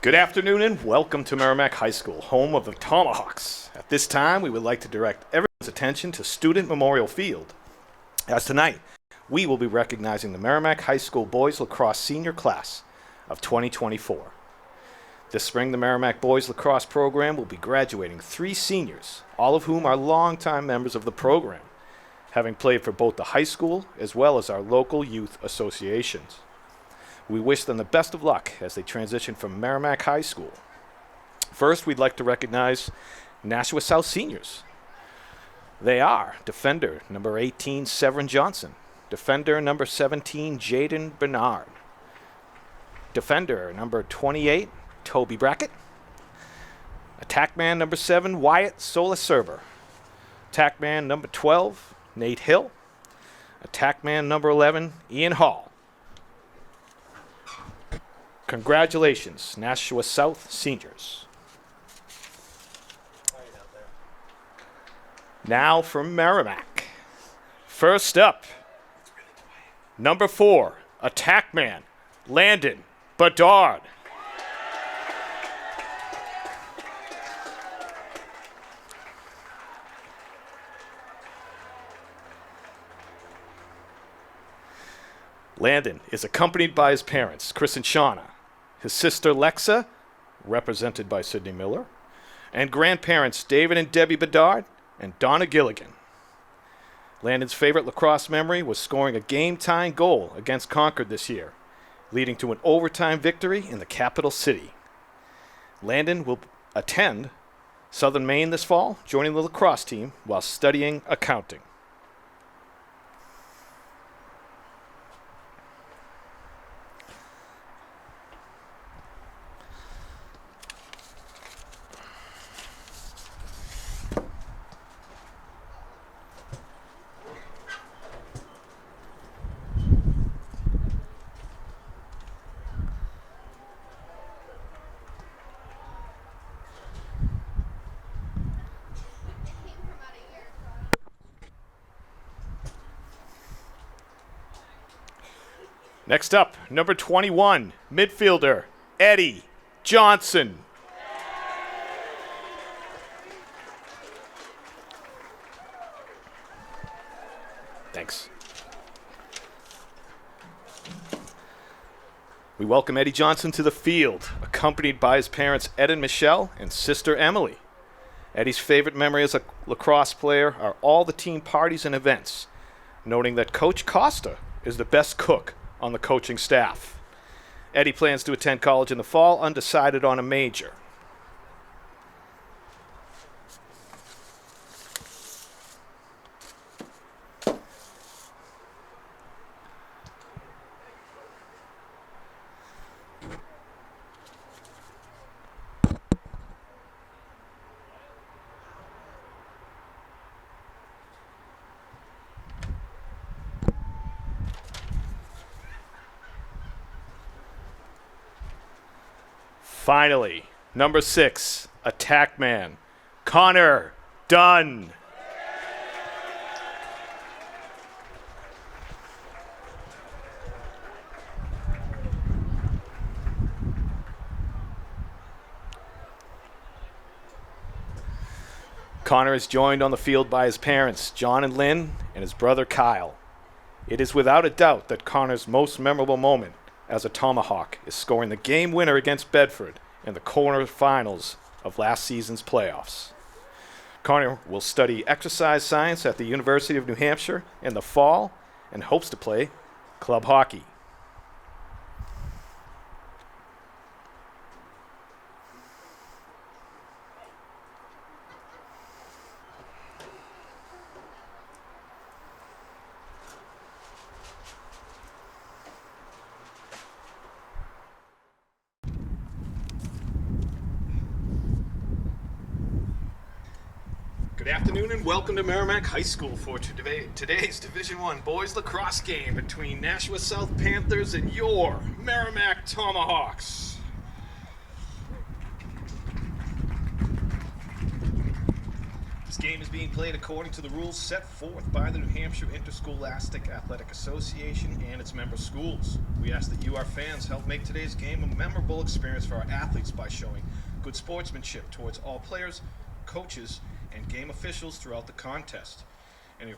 Good afternoon and welcome to Merrimack High School, home of the Tomahawks. At this time, we would like to direct everyone's attention to Student Memorial Field. As tonight, we will be recognizing the Merrimack High School Boys Lacrosse Senior Class of 2024. This spring, the Merrimack Boys Lacrosse program will be graduating 3 seniors, all of whom are longtime members of the program, having played for both the high school as well as our local youth associations. We wish them the best of luck as they transition from Merrimack High School. First, we'd like to recognize Nashua South seniors. They are defender number 18, Severin Johnson, defender number 17, Jaden Bernard, defender number 28, Toby Brackett, attackman number 7, Wyatt Solaserver, attackman number 12, Nate Hill, attackman number 11, Ian Hall. Congratulations, Nashua South seniors. Now for Merrimack. First up, number 4, attackman, Landon Bedard. Landon is accompanied by his parents, Chris and Shauna, his sister Lexa, represented by Sydney Miller, and grandparents David and Debbie Bedard and Donna Gilligan. Landon's favorite lacrosse memory was scoring a game-tying goal against Concord this year, leading to an overtime victory in the capital city. Landon will attend Southern Maine this fall, joining the lacrosse team while studying accounting. Next up, number 21, midfielder, Eddie Johnson. Thanks. We welcome Eddie Johnson to the field, accompanied by his parents Ed and Michelle and sister Emily. Eddie's favorite memory as a lacrosse player are all the team parties and events, noting that Coach Costa is the best cook on the coaching staff. Eddie plans to attend college in the fall, undecided on a major. Finally, number 6, attackman, Connor Dunn. Connor is joined on the field by his parents, John and Lynn, and his brother Kyle. It is without a doubt that Connor's most memorable moment as a Tomahawk is scoring the game winner against Bedford in the quarterfinals of last season's playoffs. Connor will study exercise science at the University of New Hampshire in the fall and hopes to play club hockey. Good afternoon and welcome to Merrimack High School for today's Division I boys lacrosse game between Nashua South Panthers and your Merrimack Tomahawks. This game is being played according to the rules set forth by the New Hampshire Interscholastic Athletic Association and its member schools. We ask that you, our fans, help make today's game a memorable experience for our athletes by showing good sportsmanship towards all players, coaches, and game officials throughout the contest. Any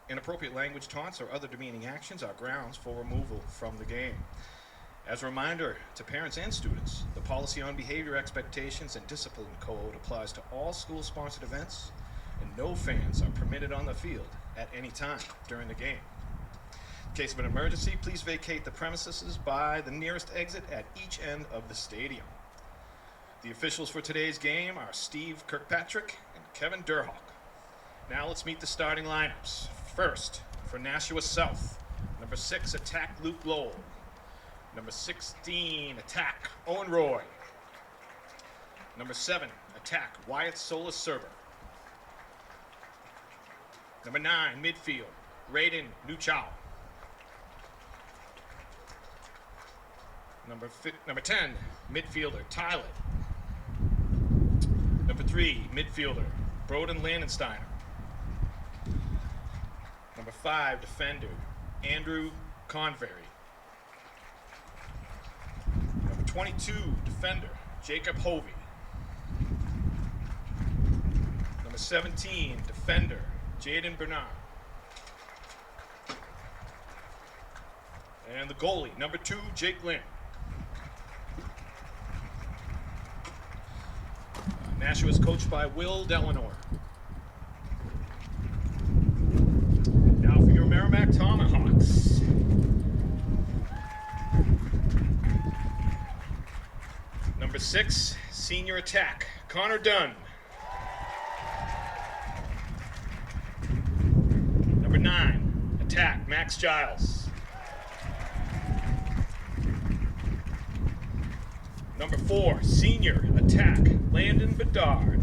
inappropriate language, taunts, or other demeaning actions are grounds for removal from the game. As a reminder to parents and students, the policy on behavior expectations and discipline code applies to all school-sponsored events, and no fans are permitted on the field at any time during the game. In case of an emergency, please vacate the premises by the nearest exit at each end of the stadium. The officials for today's game are Steve Kirkpatrick and Kevin Durhawk. Now let's meet the starting lineups. First, for Nashua South, number 6, attack Luke Lowell. Number 16, attack Owen Roy. Number 7, attack Wyatt Solis-Serber. Number 9, midfield, Raiden Nuchao. Number 10, midfielder, Tyler. Number 3, midfielder, Broden Landensteiner. Number 5, defender, Andrew Convery. Number 22, defender, Jacob Hovey. Number 17, defender, Jaden Bernard. And the goalie, number 2, Jake Lynn. Nashua is coached by Will Delanore. Now for your Merrimack Tomahawks. Number 6, senior attack, Connor Dunn. Number 9, attack, Max Giles. Number 4, senior attack, Landon Bedard.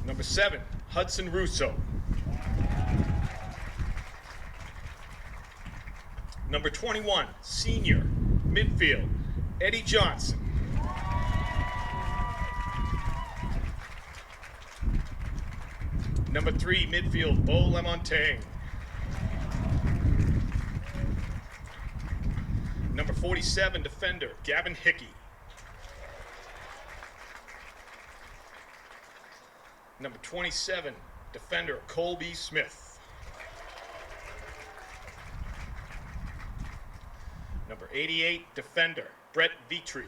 Number 7, Hudson Russo. Number 21, senior midfield, Eddie Johnson. Number 3, midfield, Bo Lamontagne. Number 47, defender, Gavin Hickey. Number 27, defender, Colby Smith. Number 88, defender, Brett Vitry.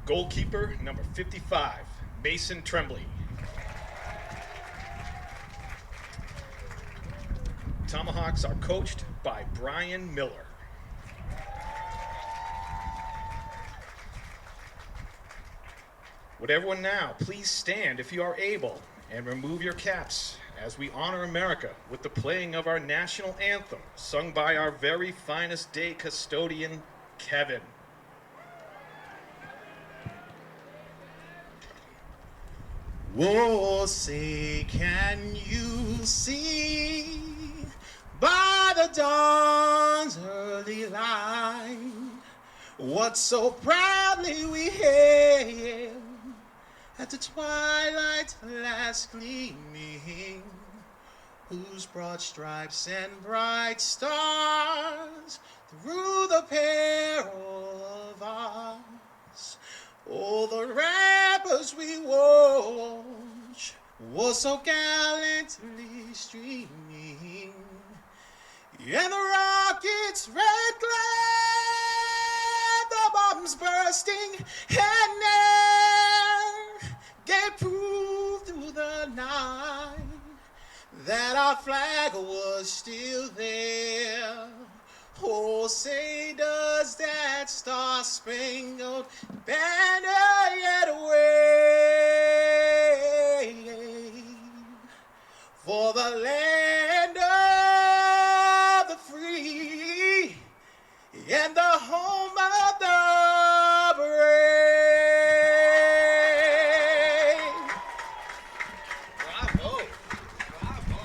Goalkeeper, number 55, Mason Tremblay. Tomahawks are coached by Brian Miller. Would everyone now please stand if you are able and remove your caps as we honor America with the playing of our national anthem, sung by our very finest day custodian, Kevin. Whoa, say, can you see by the dawn's early light what so proudly we hailed at the twilight's last gleaming, whose broad stripes and bright stars through the peril of ours, oh, the ramparts we watched was so gallantly streaming, and the rockets' red glare, the bombs bursting, and air gave proof through the night that our flag was still there. Oh, say, does that star-spangled banner yet wave for the land of the free and the home of the brave? Bravo! Bravo!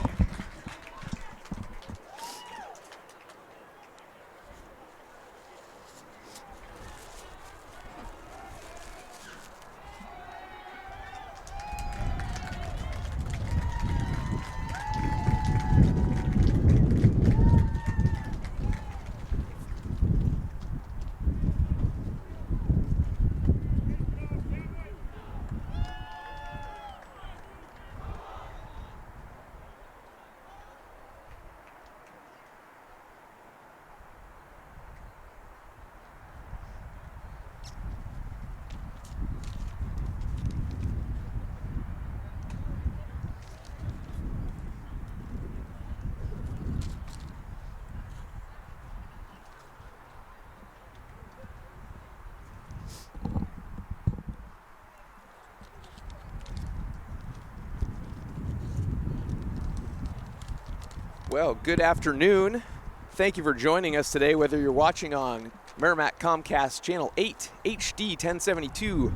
Well, good afternoon. Thank you for joining us today, whether you're watching on Merrimack Comcast Channel 8, HD 1072,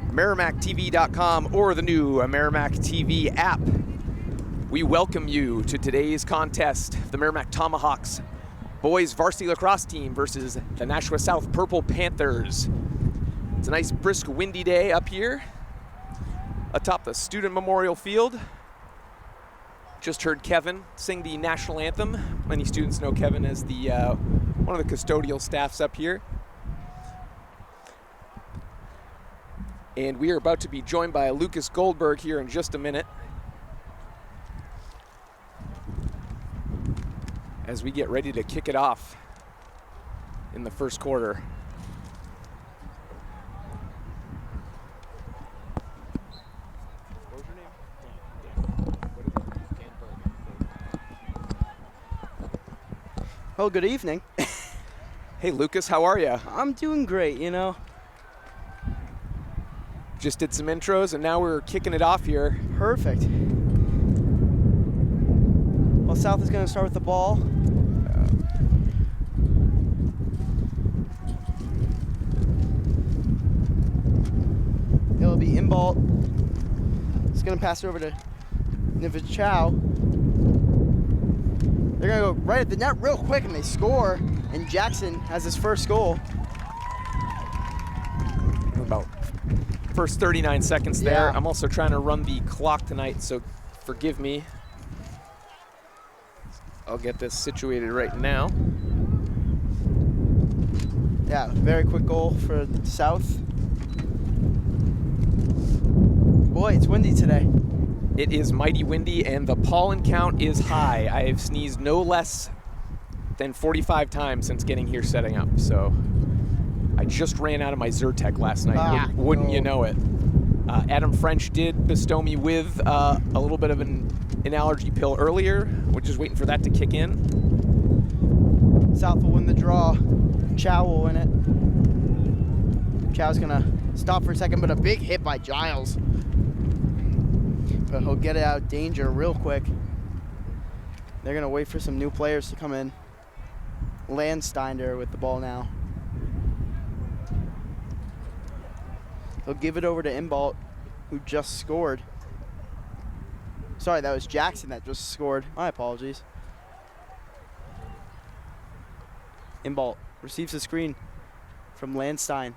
MerrimackTV.com, or the new Merrimack TV app. We welcome you to today's contest, the Merrimack Tomahawks boys varsity lacrosse team versus the Nashua South Purple Panthers. It's a nice, brisk, windy day up here atop the Student Memorial Field. Just heard Kevin sing the national anthem. Many students know Kevin as the one of the custodial staffs up here. And we are about to be joined by Lucas Goldberg here in just a minute as we get ready to kick it off in the first quarter. Well, good evening. Hey, Lucas, how are you? I'm doing great, you know. Just did some intros, and now we're kicking it off here. Perfect. Well, South is going to start with the ball. It'll be Inbalt. It's going to pass it over to Nivichow. They're going to go right at the net real quick, and they score. And Jackson has his first goal. About first 39 seconds there. Yeah. I'm also trying to run the clock tonight, so forgive me. I'll get this situated right now. Yeah, very quick goal for the South. Boy, it's windy today. It is mighty windy, and the pollen count is high. I have sneezed no less than 45 times since getting here setting up. So I just ran out of my Zyrtec last night. Wouldn't you know it? Adam French did bestow me with a little bit of an allergy pill earlier. We're just waiting for that to kick in. South will win the draw. Chow will win it. Chow's gonna stop for a second, but a big hit by Giles. But he'll get it out of danger real quick. They're gonna wait for some new players to come in. Landsteiner with the ball now. He'll give it over to Inbalt, who just scored. Sorry, that was Jackson that just scored. My apologies. Inbalt receives the screen from Landstein.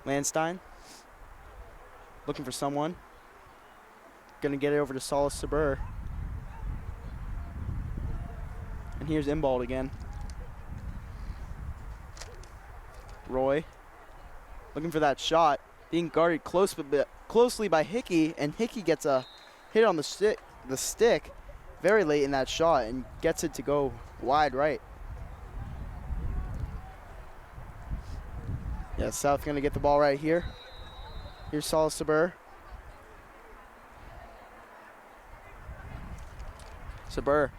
Landstein looking for someone. Gonna get it over to Solis Saber. And here's Inbalt again. Roy looking for that shot, being guarded closely by Hickey, and Hickey gets a hit on the stick very late in that shot and gets it to go wide right. Yeah, South gonna get the ball right here. Here's Solis Saber. Saber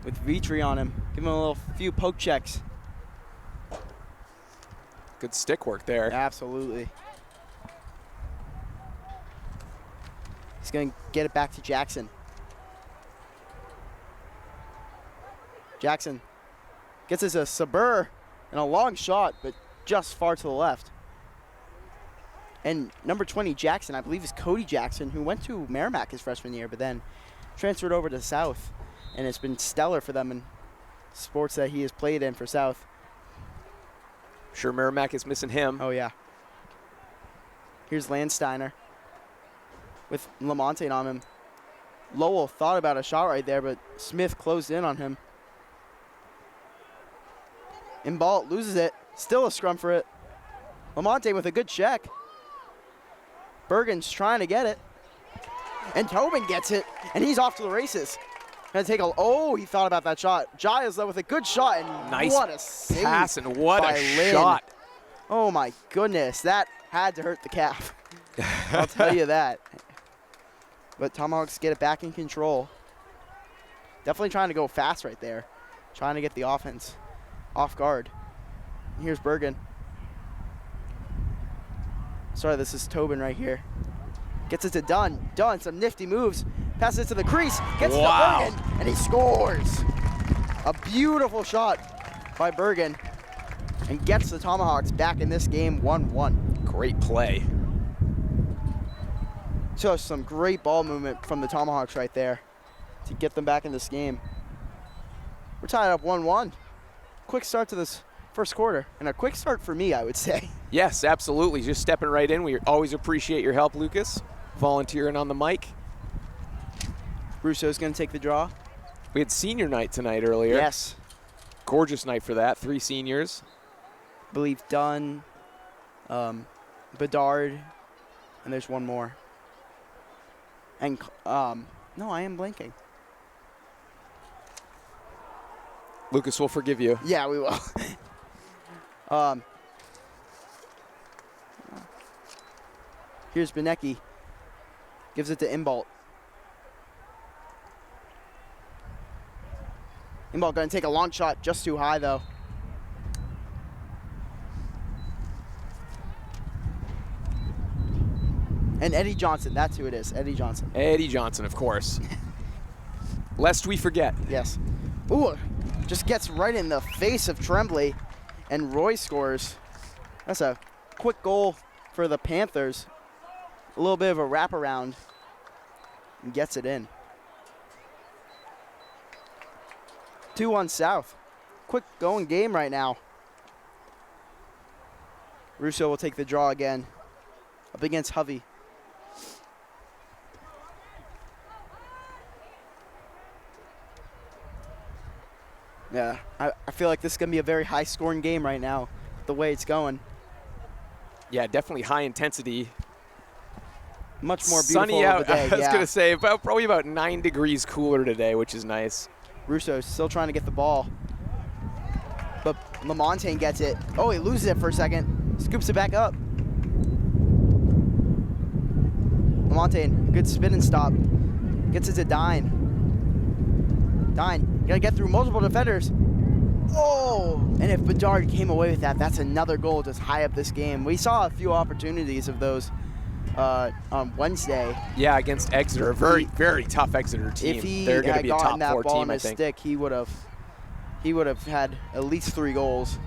with Vitri on him. Give him a few poke checks. Good stick work there. Absolutely. He's going to get it back to Jackson. Jackson gets us a Saber and a long shot, but just far to the left. And number 20, Jackson, I believe is Cody Jackson, who went to Merrimack his freshman year, but then transferred over to South, and it's been stellar for them in sports that he has played in for South. Sure, Merrimack is missing him. Oh, yeah. Here's Landsteiner with Lamontagne on him. Lowell thought about a shot right there, but Smith closed in on him. Inbalt loses it. Still a scrum for it. Lamontagne with a good check. Bergen's trying to get it. And Tobin gets it, and he's off to the races. Gonna take he thought about that shot. Giles though with a good shot, and nice what a save pass, and what by a Lynn. shot. Oh my goodness, that had to hurt the calf. I'll tell you that. But Tomahawks get it back in control. Definitely trying to go fast right there. Trying to get the offense off guard. Here's Bergen. Sorry, this is Tobin right here. Gets it to Dunn. Dunn, some nifty moves. passes it to the crease, gets Wow. it to Bergen, and he scores. A beautiful shot by Bergen, and gets the Tomahawks back in this game 1-1. Great play. So some great ball movement from the Tomahawks right there to get them back in this game. We're tied up 1-1. Quick start to this first quarter, and a quick start for me, I would say. Yes, absolutely. Just stepping right in. We always appreciate your help, Lucas. Volunteering on the mic. Russo's going to take the draw. We had senior night tonight earlier. Yes. Gorgeous night for that. 3 seniors. I believe Dunn, Bedard, and there's one more. And, no, I am blanking. Lucas will forgive you. Yeah, we will. Here's Benecki. Gives it to Imbolt. Imbolt going to take a long shot, just too high, though. And Eddie Johnson, that's who it is, Eddie Johnson. Eddie Johnson, of course. Lest we forget. Yes. Ooh, just gets right in the face of Tremblay, and Roy scores. That's a quick goal for the Panthers. A little bit of a wraparound, and gets it in. 2-1 South. Quick going game right now. Russo will take the draw again, up against Hovey. Yeah, I feel like this is going to be a very high-scoring game right now, the way it's going. Yeah, definitely high intensity. Much more beautiful Sunny out. of the day. I was going to say, probably about 9 degrees cooler today, which is nice. Russo's still trying to get the ball. But Lamontagne gets it. Oh, he loses it for a second. Scoops it back up. Lamontagne, good spin and stop. Gets it to Dine. Dine, you gotta get through multiple defenders. Oh! And if Bedard came away with that, that's another goal to tie up this game. We saw a few opportunities of those on Wednesday. Yeah, against Exeter, a very, very tough Exeter team. If he They're going to had be a top gotten that 4 ball team, in I his think. stick, he would have had at least 3 goals.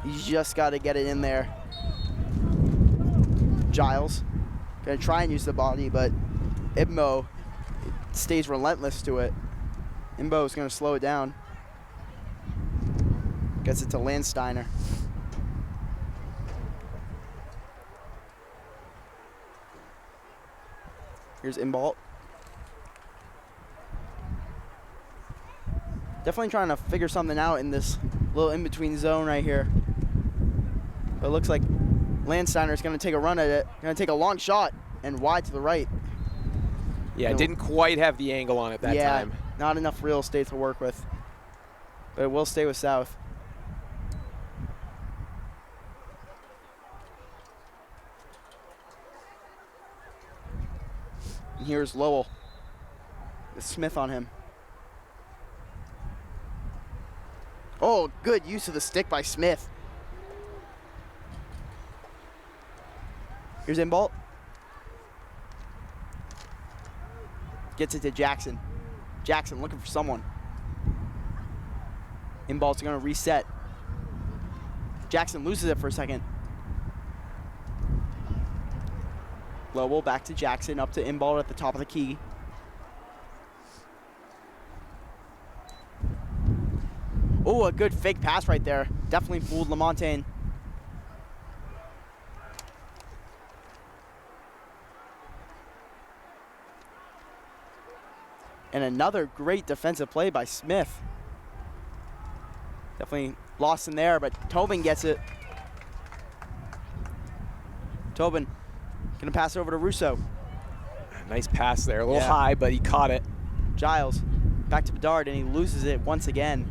He's just got to get it in there. Giles gonna try and use the body, but Imbo stays relentless to it. Imbo is gonna slow it down. Gets it to Landsteiner. Here's Imbolt. Definitely trying to figure something out in this little in-between zone right here. But it looks like Landsteiner is going to take a run at it. Going to take a long shot and wide to the right. Yeah, didn't quite have the angle on it that time. Not enough real estate to work with. But it will stay with South. And here's Lowell with Smith on him. Oh, good use of the stick by Smith. Here's Imbolt. Gets it to Jackson. Jackson looking for someone. Imbolt's going to reset. Jackson loses it for a second. Lowell back to Jackson, up to Imbolt at the top of the key. Oh, a good fake pass right there. Definitely fooled Lamontagne. And another great defensive play by Smith. Definitely lost in there, but Tobin gets it. Tobin gonna pass it over to Russo. Nice pass there, a little high, but he caught it. Giles back to Bedard, and he loses it once again.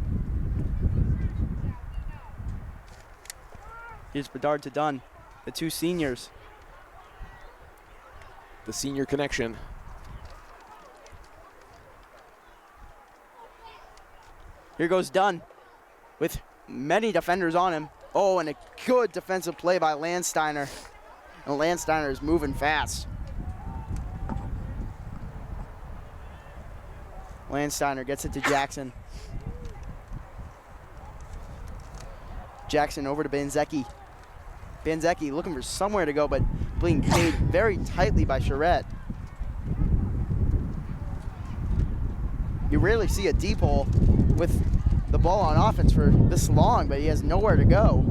Here's Bedard to Dunn, the 2 seniors. The senior connection. Here goes Dunn with many defenders on him. Oh, and a good defensive play by Landsteiner. And Landsteiner is moving fast. Landsteiner gets it to Jackson. Jackson over to Banzecki. Banzecki looking for somewhere to go, but being paid very tightly by Charette. You rarely see a deep hole with the ball on offense for this long, but he has nowhere to go.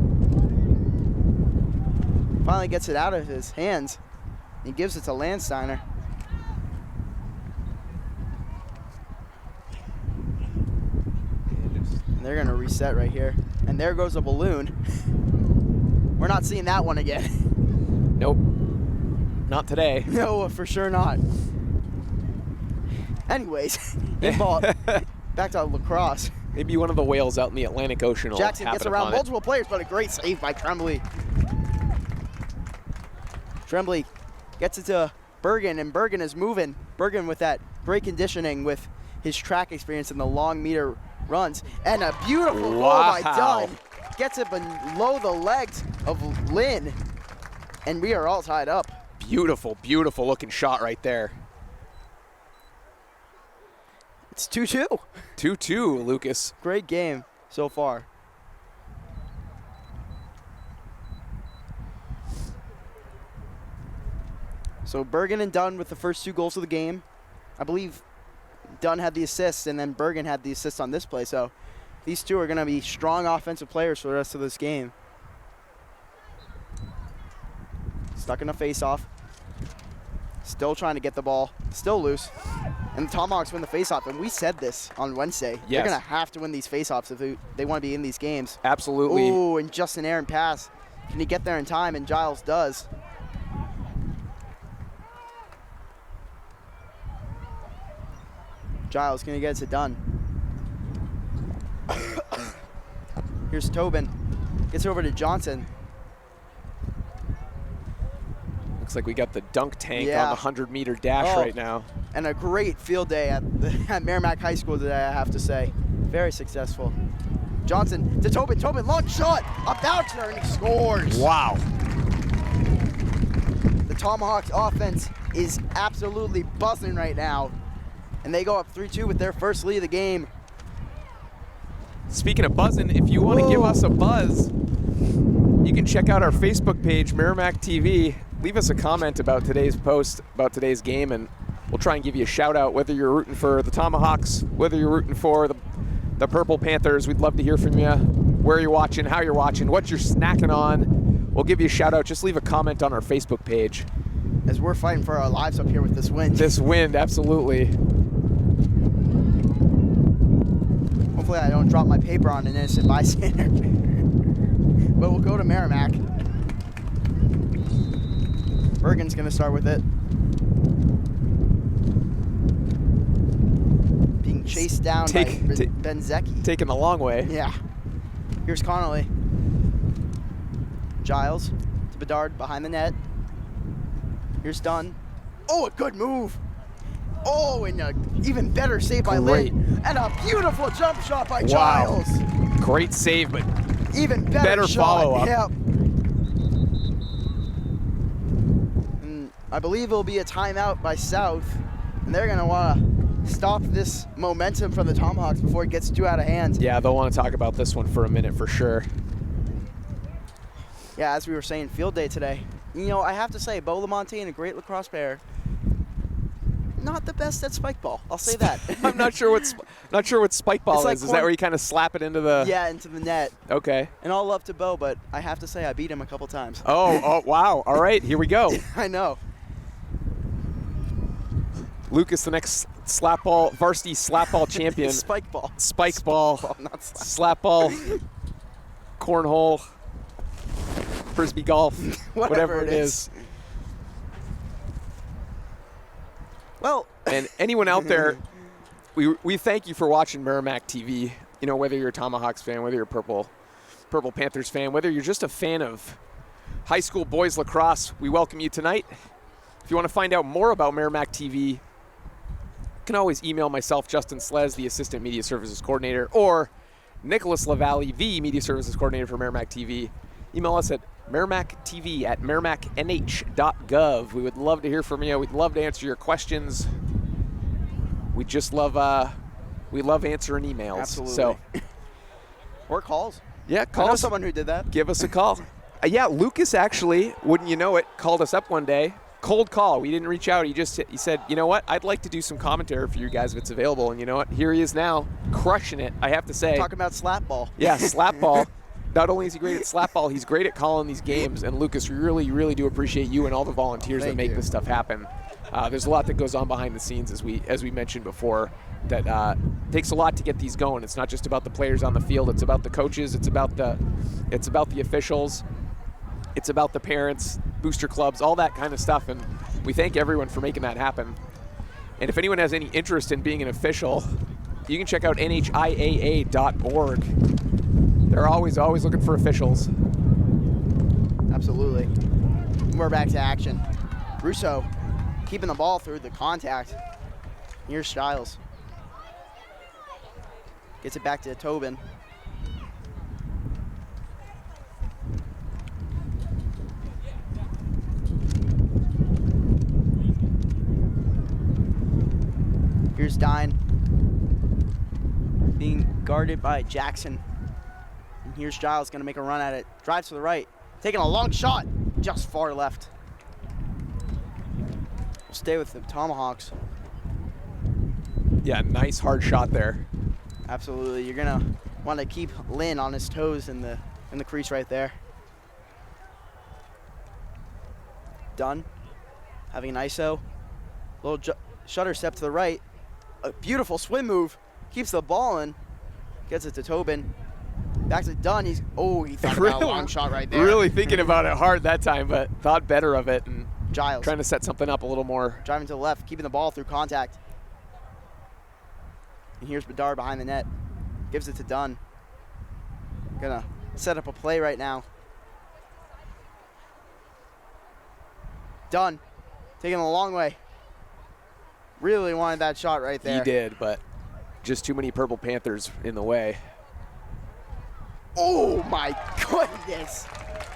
Finally gets it out of his hands. He gives it to Landsteiner. And they're gonna reset right here. And there goes a balloon. We're not seeing that one again. Nope. Not today. No, for sure not. Anyways, ball back to Lacrosse. Maybe one of the whales out in the Atlantic Ocean will Jackson happen gets around upon it. multiple players, but a great save by Tremblay. Tremblay gets it to Bergen, and Bergen is moving. Bergen with that great conditioning with his track experience in the long meter runs. And a beautiful goal by Dunn. Gets it below the legs of Lynn. And we are all tied up. Beautiful, beautiful looking shot right there. It's 2-2. 2-2, Lucas. Great game so far. So Bergen and Dunn with the first 2 goals of the game. I believe Dunn had the assist, and then Bergen had the assist on this play. So these two are going to be strong offensive players for the rest of this game. Stuck in a face-off. Still trying to get the ball. Still loose. And the Tomahawks win the face-off. And we said this on Wednesday. Yes. They're going to have to win these face-offs if they want to be in these games. Absolutely. Ooh, and just an errant pass. Can he get there in time? And Giles does. Giles, can he get it done? Here's Tobin. Gets over to Johnson. Looks like we got the dunk tank Yeah. on the 100-meter dash right now. And a great field day at Merrimack High School today, I have to say. Very successful. Johnson to Tobin. Tobin, long shot. A bouncer, and he scores. Wow. The Tomahawks offense is absolutely buzzing right now. And they go up 3-2 with their first lead of the game. Speaking of buzzing, if you want to give us a buzz, you can check out our Facebook page, Merrimack TV. Leave us a comment about today's post, about today's game, and we'll try and give you a shout out, whether you're rooting for the Tomahawks, whether you're rooting for the Purple Panthers. We'd love to hear from you, where you're watching, how you're watching, what you're snacking on. We'll give you a shout out. Just leave a comment on our Facebook page. As we're fighting for our lives up here with this wind. This wind, absolutely. Hopefully I don't drop my paper on an innocent bystander. But we'll go to Merrimack. Bergen's going to start with it. Being chased down by Banzecki. Taking the long way. Yeah. Here's Connolly. Giles to Bedard behind the net. Here's Dunn. Oh, a good move. Oh, and an even better save by Lynn. And a beautiful jump shot by Giles. Great save, but even better shot. follow-up. Yep. And I believe it'll be a timeout by South. And they're going to want to stop this momentum from the Tomahawks before it gets too out of hand. Yeah, they'll want to talk about this one for a minute for sure. Yeah, as we were saying, field day today. You know, I have to say, Bo Lamontagne, a great lacrosse player, not the best at spike ball. I'll say that. I'm not sure what spike ball Like is. Is that where you kind of slap it into the? Yeah, into the net. Okay. And all love to Bo, but I have to say I beat him a couple times. Oh, wow. All right, here we go. I know. Lucas, the next slap ball, varsity slap ball champion. Spike ball. Spike ball, not slap. slap ball, cornhole, frisbee golf, whatever it is. Well, and anyone out there, we thank you for watching Merrimack TV. You know, whether you're a Tomahawks fan, whether you're a Purple Panthers fan, whether you're just a fan of high school boys lacrosse, we welcome you tonight. If you want to find out more about Merrimack TV, you can always email myself, Justin Slez, the Assistant Media Services Coordinator, or Nicholas LaValle, the Media Services Coordinator for Merrimack TV. Email us at merrimacktv@merrimacknh.gov. We would love to hear from you. We'd love to answer your questions. We just love We love answering emails. Absolutely. So, or calls. yeah, I call know us. someone who did that. Give us a call. Yeah, Lucas actually, wouldn't you know it, called us up one day. Cold call. We didn't reach out. He said, you know what? I'd like to do some commentary for you guys if it's available. And you know what? Here he is now, crushing it, I have to say. Talking about slap ball. Yeah, slap ball. Not only is he great at slap ball, he's great at calling these games. And Lucas, we really, really do appreciate you and all the volunteers that Thank make you. this stuff happen. There's a lot that goes on behind the scenes, as we mentioned before, that takes a lot to get these going. It's not just about the players on the field. It's about the coaches. It's about the officials. It's about the parents, booster clubs, all that kind of stuff. And we thank everyone for making that happen. And if anyone has any interest in being an official, you can check out NHIAA.org. They're always looking for officials. Absolutely. We're back to action. Russo keeping the ball through the contact. Here's Stiles. Gets it back to Tobin. Here's Dine. Being guarded by Jackson. And here's Giles going to make a run at it. Drives to the right. Taking a long shot. Just far left. We'll stay with the Tomahawks. Yeah, nice hard shot there. Absolutely. You're going to want to keep Lynn on his toes in the crease right there. Dunn having an ISO. Little shutter step to the right. A beautiful swim move. Keeps the ball in. Gets it to Tobin. Back to Dunn. He thought about a long shot right there. Really thinking about it hard that time, but thought better of it and Giles trying to set something up a little more. driving to the left, keeping the ball through contact. And here's Bedard behind the net. Gives it to Dunn. Gonna set up a play right now. Dunn taking it a long way. Really wanted that shot right there. He did, but just too many Purple Panthers in the way. Oh my goodness.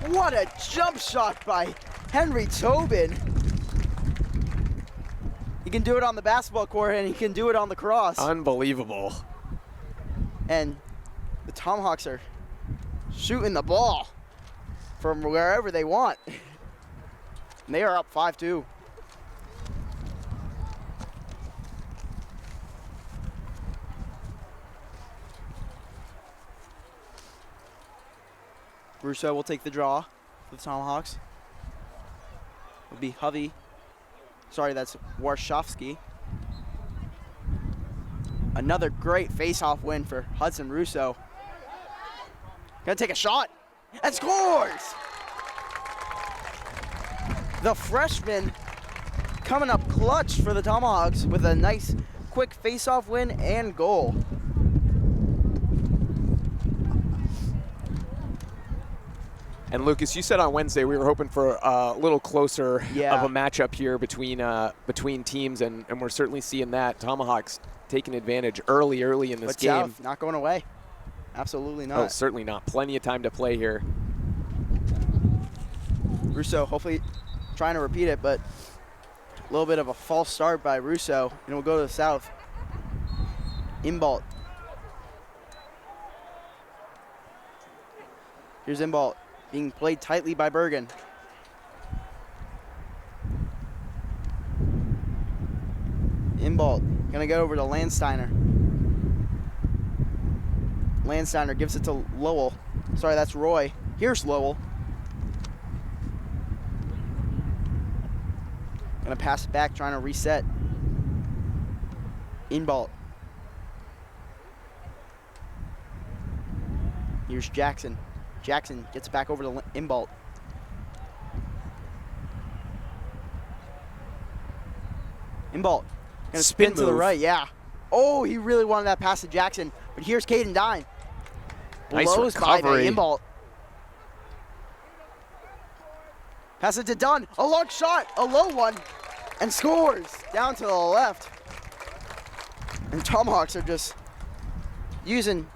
What a jump shot by Henry Tobin. He can do it on the basketball court and he can do it on the cross. Unbelievable. And the Tomahawks are shooting the ball from wherever they want. And they are up 5-2. Russo will take the draw for the Tomahawks. It'll be Hovey. Sorry, that's Warshawski. Another great face-off win for Hudson Russo. Gonna take a shot and scores! The freshman coming up clutch for the Tomahawks with a nice quick face-off win and goal. And Lucas, you said on Wednesday we were hoping for a little closer of a matchup here between teams, and we're certainly seeing that. Tomahawks taking advantage early in this game. South not going away. Absolutely not. Oh, certainly not. Plenty of time to play here. Russo hopefully trying to repeat it, but a little bit of a false start by Russo, and we'll go to the South. Inbolt. Here's Inbolt being played tightly by Bergen. Inbolt gonna go over to Landsteiner. Landsteiner gives it to Lowell. Sorry, that's Roy. Here's Lowell. Gonna pass it back, trying to reset. Inbolt. Here's Jackson. Jackson gets it back over to Inbolt. Inbolt. Gonna spin to the right, yeah. Oh, he really wanted that pass to Jackson. But here's Caden Dine. Nice Blows by recovery. Inbolt. Pass it to Dunn. A long shot, a low one, and scores down to the left. And Tomahawks are just using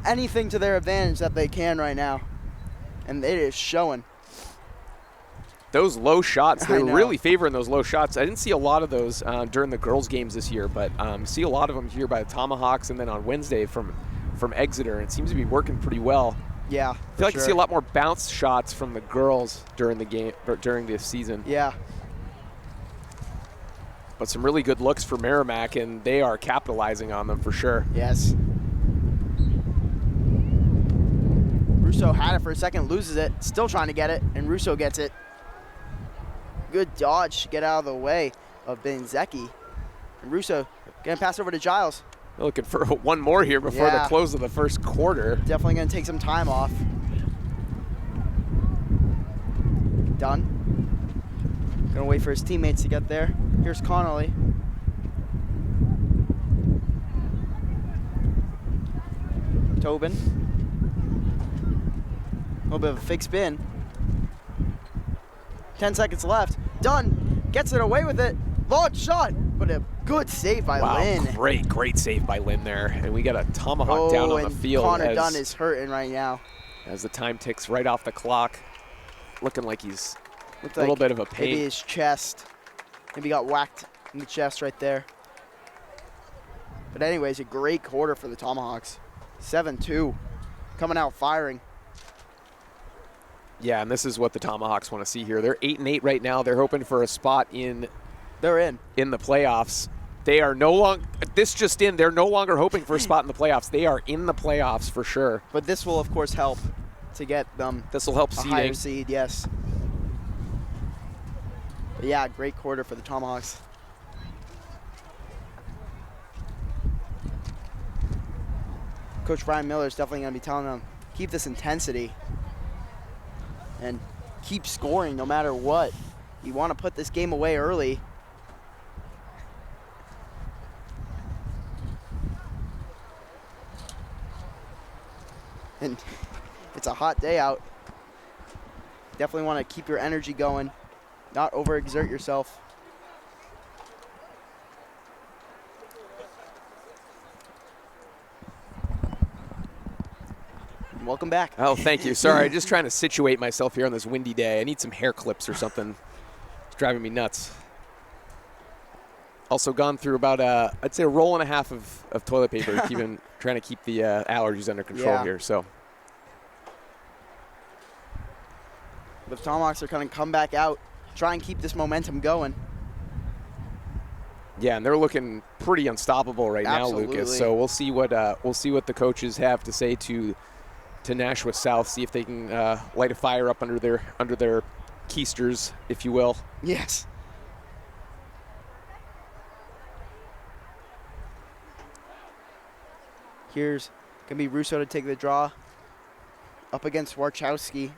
anything to their advantage that they can right now. And it is showing. Those low shots, I they're know. really favoring those low shots. I didn't see a lot of those during the girls' games this year, but see a lot of them here by the Tomahawks and then on Wednesday from Exeter. It seems to be working pretty well. Yeah, I feel like you see a lot more bounce shots from the girls during the game or during this season. Yeah. But some really good looks for Merrimack, and they are capitalizing on them for sure. Yes. Russo had it for a second, loses it, still trying to get it, and Russo gets it. Good dodge to get out of the way of Benzecchi. And Russo gonna pass over to Giles. They're looking for one more here before the close of the first quarter. Definitely gonna take some time off. Done. Gonna wait for his teammates to get there. Here's Connolly. Tobin. A little bit of a fake spin. 10 seconds left. Done. Gets it away with it. Long shot, but a good save by Lynn. Great save by Lynn there. And we got a tomahawk down on the field. Connor Dunn is hurting right now. As the time ticks right off the clock. Looking like he's Looked a little like bit of a pain. Maybe his chest. Maybe got whacked in the chest right there. But anyways, a great quarter for the Tomahawks. 7-2. Coming out firing. Yeah, and this is what the Tomahawks want to see here. They're 8-8 right now. They're hoping for a spot in They're in. the playoffs. They are no longer they're no longer hoping for a spot in the playoffs. They are in the playoffs for sure. But this will of course help to get them This will help a higher seeding. seed, yes. But yeah, great quarter for the Tomahawks. Coach Brian Miller is definitely going to be telling them, keep this intensity and keep scoring no matter what. You want to put this game away early. And it's a hot day out. Definitely want to keep your energy going, not overexert yourself. Welcome back. Oh, thank you. Sorry, just trying to situate myself here on this windy day. I need some hair clips or something. It's driving me nuts. Also gone through about, I'd say a roll and a half of toilet paper, trying to keep the allergies under control here. So, The Tomahawks are going to come back out, try and keep this momentum going. yeah, and they're looking pretty unstoppable right now, Absolutely. Lucas. So we'll see what the coaches have to say to Nashua South. See if they can light a fire up under their keisters, if you will. Yes. Here's going to be Russo to take the draw up against Warshawski.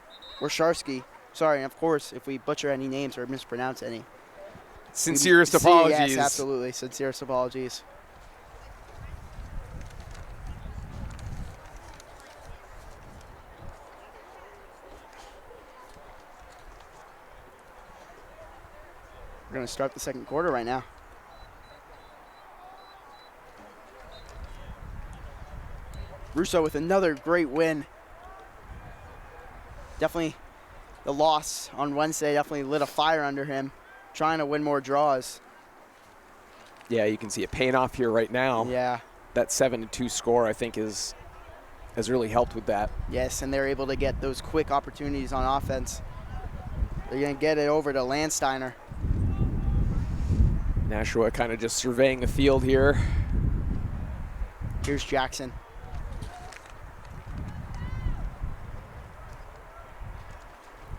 Sorry, and of course, if we butcher any names or mispronounce any. Sincerest apologies. Yes, absolutely. Sincerest apologies. We're going to start the second quarter right now. Russo with another great win. Definitely the loss on Wednesday definitely lit a fire under him, trying to win more draws. Yeah, you can see it paying off here right now. Yeah. That 7-2 score, I think, has really helped with that. Yes, and they're able to get those quick opportunities on offense. They're going to get it over to Landsteiner. Nashua kind of just surveying the field here. Here's Jackson.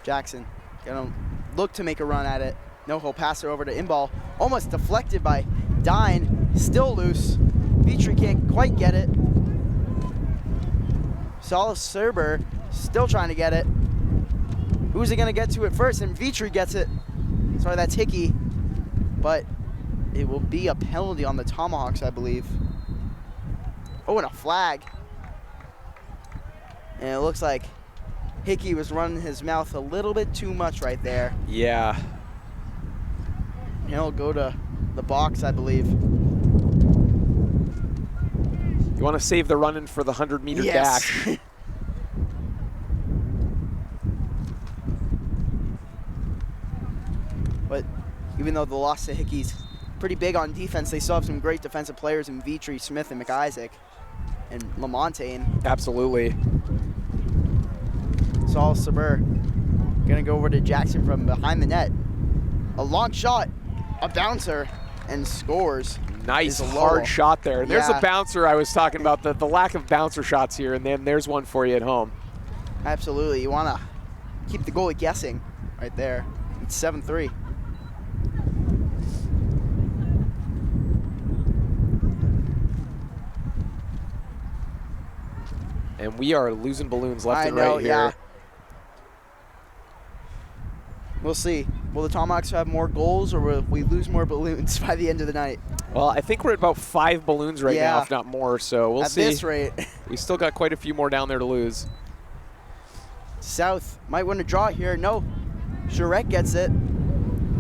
Jackson gonna look to make a run at it. No, he'll pass it over to Inball. Almost deflected by Dine. Still loose. Vitri can't quite get it. Salas Serber still trying to get it. Who's he gonna get to it first? And Vitri gets it. Sorry, that's Hickey. But it will be a penalty on the Tomahawks, I believe. Oh, and a flag. And it looks like Hickey was running his mouth a little bit too much right there. Yeah. He'll go to the box, I believe. You want to save the run-in for the 100-meter dash. even though the loss to Hickey's pretty big on defense, they still have some great defensive players in Vitry, Smith, and McIsaac, and Lamontagne. Absolutely. Saul Saber gonna go over to Jackson from behind the net. A long shot, a bouncer, and scores. Nice Is hard Lowell. shot there. There's a Yeah. bouncer I was talking about, the lack of bouncer shots here, and then there's one for you at home. Absolutely, you wanna keep the goalie guessing right there. It's 7-3. And we are losing balloons left I and know, right yeah. here. We'll see. Will the Tomahawks have more goals, or will we lose more balloons by the end of the night? Well, I think we're at about 5 balloons right now, Yeah. if not more, so we'll At see. this rate, We still got quite a few more down there to lose. South might win a draw here. No, Charette gets it.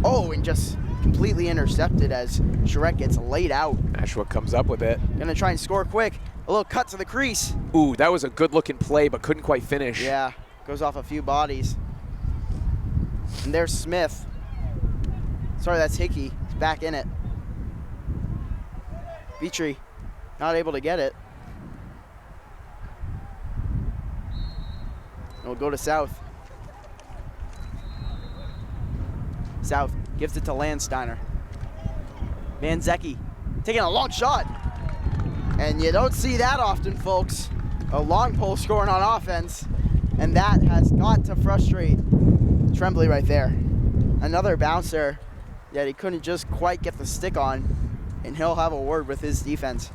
Oh, and just completely intercepted as Charette gets laid out. Nashua comes up with it. Gonna try and score quick. A little cut to the crease. Ooh, that was a good-looking play, but couldn't quite finish. Yeah, goes off a few bodies. And there's Smith. Sorry, that's Hickey. He's back in it. Vitry, not able to get it. And we'll go to South. South gives it to Landsteiner. Van Zecke taking a long shot. And you don't see that often, folks. A long pole scoring on offense. And that has got to frustrate Tremblay right there. Another bouncer that he couldn't just quite get the stick on. And he'll have a word with his defense.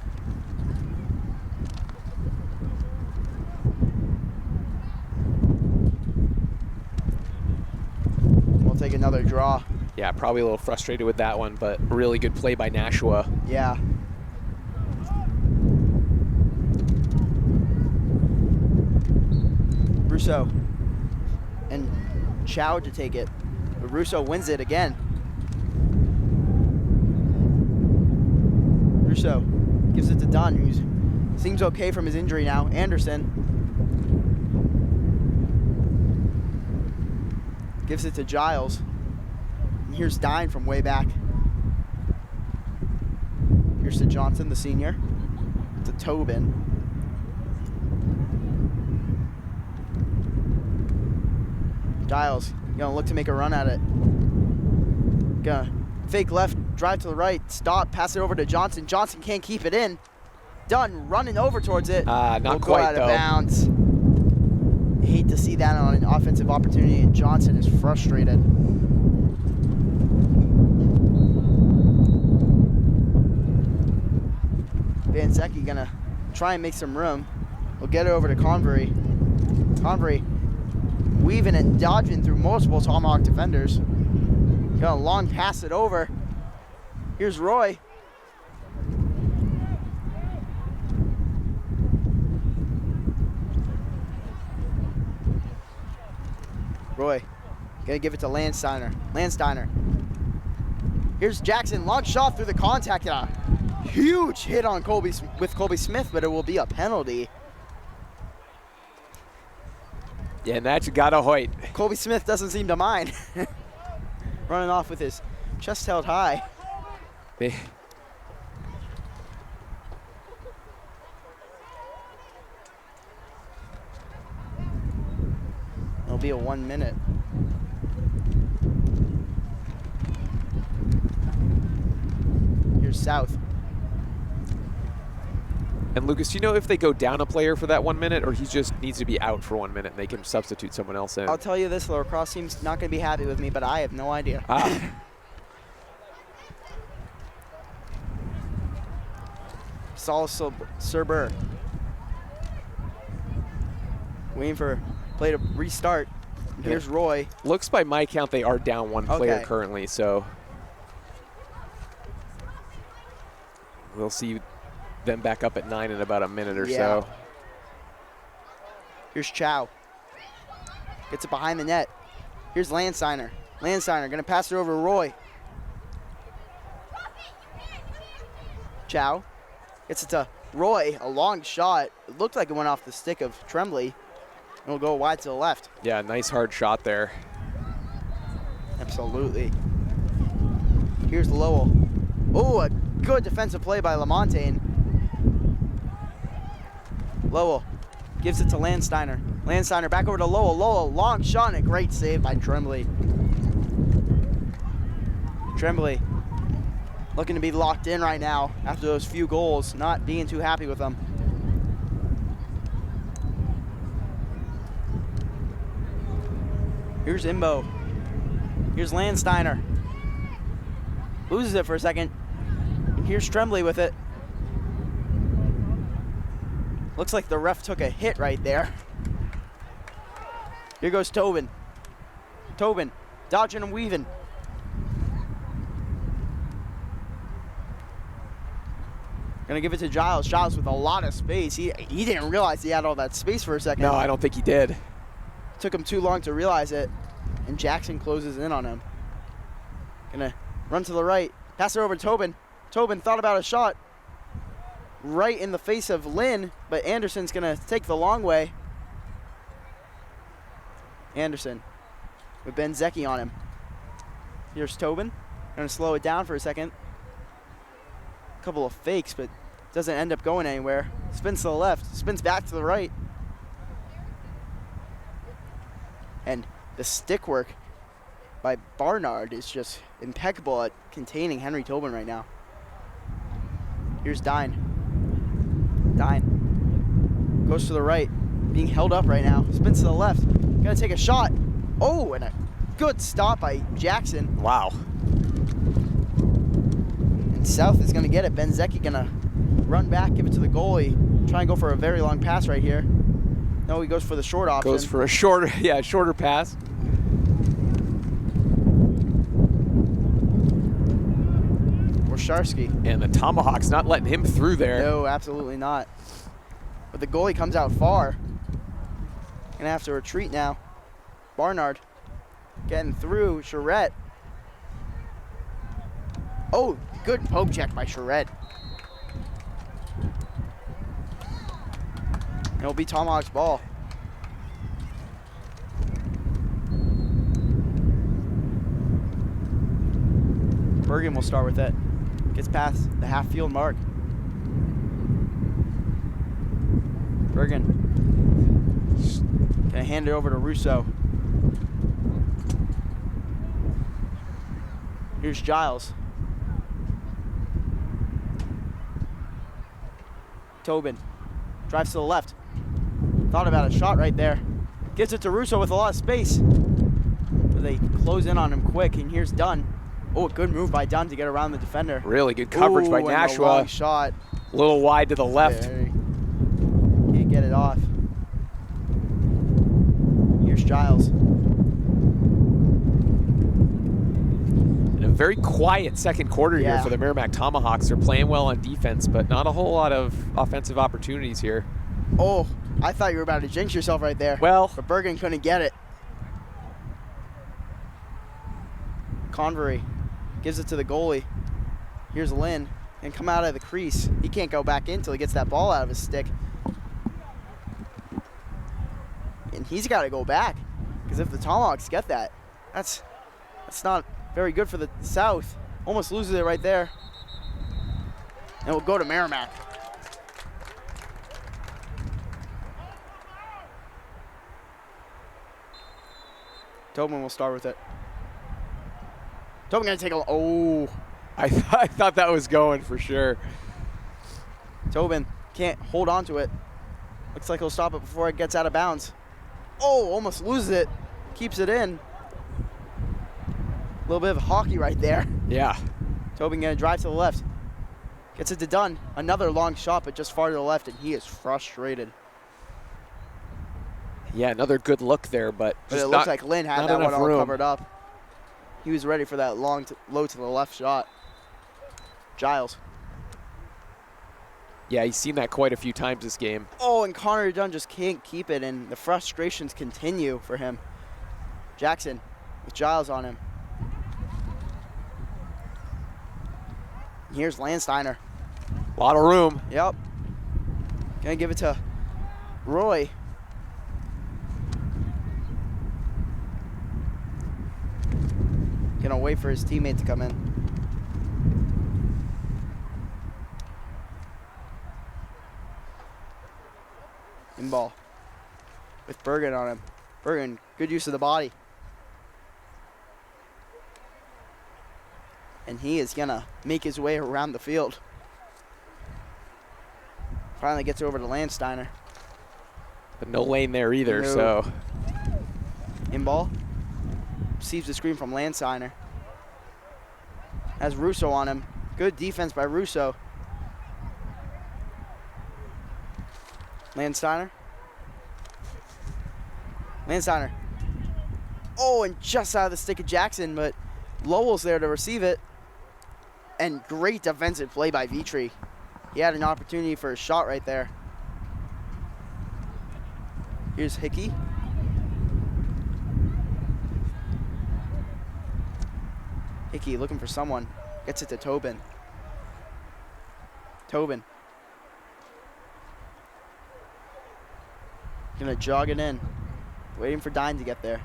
We'll take another draw. Yeah, probably a little frustrated with that one, but really good play by Nashua. Yeah. Russo and Chow to take it. But Russo wins it again. Russo gives it to Dunn, who seems okay from his injury now. Anderson gives it to Giles. And here's Dine from way back. Here's to Johnson, the senior. To Tobin. Giles gonna look to make a run at it. Gonna fake left, drive to the right, stop, pass it over to Johnson. Johnson can't keep it in. Dunn running over towards it. Not Will quite, go out though. of bounds. Hate to see that on an offensive opportunity, and Johnson is frustrated. Van Zecke gonna try and make some room. We'll get it over to Convery. Convery weaving and dodging through multiple Tomahawk defenders. Gonna long pass it over. Here's Roy. Roy gonna give it to Landsteiner. Landsteiner. Here's Jackson, long shot through the contact. And a huge hit on Colby Smith, but it will be a penalty. Yeah, and that's got a Hoyt. Colby Smith doesn't seem to mind. Running off with his chest held high. It'll be a 1 minute. Here's South. And Lucas, do you know if they go down a player for that 1 minute, or he just needs to be out for 1 minute and they can substitute someone else in? I'll tell you this, Lacrosse team's not going to be happy with me, but I have no idea. Saul Serber. Waiting for play to restart. And here's Roy. Looks by my count they are down one player Okay. currently, so we'll see them back up at 9 in about a minute or so. Here's Chow. Gets it behind the net. Here's Landsteiner. Landsteiner gonna pass it over to Roy. Chow gets it to Roy. A long shot. It looked like it went off the stick of Tremblay. And will go wide to the left. Yeah, nice hard shot there. Absolutely. Here's Lowell. Oh, a good defensive play by Lamontagne. Lowell gives it to Landsteiner. Landsteiner back over to Lowell. Lowell, long shot and a great save by Tremblay. Tremblay looking to be locked in right now after those few goals, not being too happy with them. Here's Imbo. Here's Landsteiner. Loses it for a second. And here's Tremblay with it. Looks like the ref took a hit right there. Here goes Tobin. Tobin, dodging and weaving. Gonna give it to Giles. Giles with a lot of space. He didn't realize he had all that space for a second. No, I don't think he did. Took him too long to realize it. And Jackson closes in on him. Gonna run to the right. Pass it over to Tobin. Tobin thought about a shot. Right in the face of Lynn, but Anderson's gonna take the long way. Anderson with Benzecchi on him. Here's Tobin. Gonna slow it down for a second. Couple of fakes, but doesn't end up going anywhere. Spins to the left, spins back to the right. And the stick work by Barnard is just impeccable at containing Henry Tobin right now. Here's Dine. Dine goes to the right, being held up right now. Spins to the left, gonna take a shot. Oh, and a good stop by Jackson. Wow. South is going to get it. Benzecchi going to run back, give it to the goalie, try and go for a very long pass right here. No, he goes for the short option. Goes for a shorter, shorter pass. Warsharski. And the Tomahawks not letting him through there. No, absolutely not. But the goalie comes out far. Going to have to retreat now. Barnard getting through. Charette. Oh, good poke check by Charette. It'll be Tomahawk's ball. Bergen will start with it. Gets past the half-field mark. Bergen gonna hand it over to Russo. Here's Giles. Tobin drives to the left. Thought about a shot right there. Gives it to Russo with a lot of space. But they close in on him quick, and here's Dunn. Oh, a good move by Dunn to get around the defender. Really good coverage by and Nashua. A long shot. A little wide to the left. Can't get it off. Here's Giles. A very quiet second quarter here for the Merrimack Tomahawks. They're playing well on defense, but not a whole lot of offensive opportunities here. Oh, I thought you were about to jinx yourself right there. Well, but Bergen couldn't get it. Convery gives it to the goalie. Here's Lynn, and come out of the crease. He can't go back in until he gets that ball out of his stick. And he's got to go back, because if the Tomahawks get that, that's not very good for the South. Almost loses it right there. And we'll go to Merrimack. Tobin will start with it. Tobin gonna take a, oh. I thought that was going for sure. Tobin can't hold on to it. Looks like he'll stop it before it gets out of bounds. Oh, almost loses it. Keeps it in. A little bit of hockey right there. Yeah. Tobin gonna drive to the left. Gets it to Dunn. Another long shot, but just far to the left, and he is frustrated. Yeah, another good look there, but it looks like Lynn had that one all room. covered up. He was ready for that long, low to the left shot. Giles. Yeah, he's seen that quite a few times this game. Oh, and Connor Dunn just can't keep it, and the frustrations continue for him. Jackson with Giles on him. And here's Landsteiner. A lot of room. Yep. Gonna give it to Roy. Gonna wait for his teammate to come in. ball with Bergen on him. Bergen, good use of the body. And he is going to make his way around the field. Finally gets over to Landsteiner. But no lane there either, No. so. In ball. Receives the screen from Landsteiner. Has Russo on him. Good defense by Russo. Landsteiner. Landsteiner. Oh, and just out of the stick of Jackson, but Lowell's there to receive it. And great defensive play by Vitry. He had an opportunity for a shot right there. Here's Hickey. Hickey looking for someone. Gets it to Tobin. Tobin. Gonna jog it in. Waiting for Dine to get there.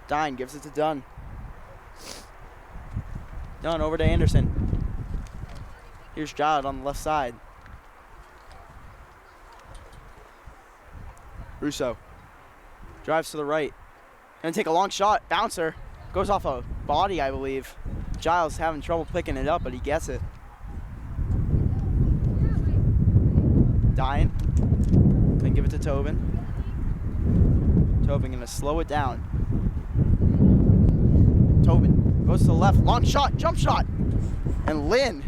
Dine gives it to Dunn. Dunn over to Anderson. Here's Giles on the left side. Russo. Drives to the right. Gonna take a long shot. Bouncer. Goes off a body, I believe. Giles having trouble picking it up, but he gets it. Dine. Then give it to Tobin. Tobin gonna slow it down. Tobin goes to the left. Long shot. Jump shot. And Lynn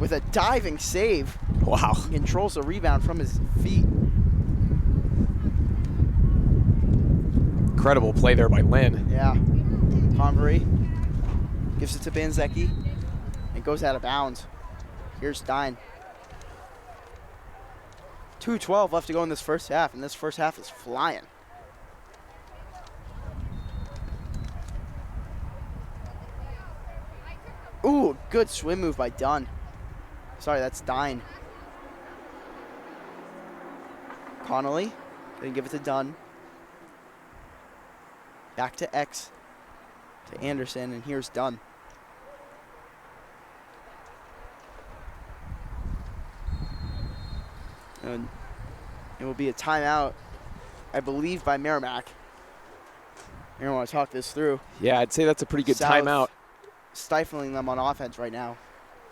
with a diving save. Wow. Controls the rebound from his feet. Incredible play there by Lynn. Yeah. Convery gives it to Banzecki. It goes out of bounds. Here's Dine. 2:12 left to go in this first half, and this first half is flying. Ooh, good swim move by Dunn. Sorry, that's Dine. Connolly, gonna give it to Dunn. Back to X, to Anderson, and here's Dunn. And it will be a timeout, I believe, by Merrimack. You're gonna want to talk this through. Yeah, I'd say that's a pretty good South timeout. Stifling them on offense right now.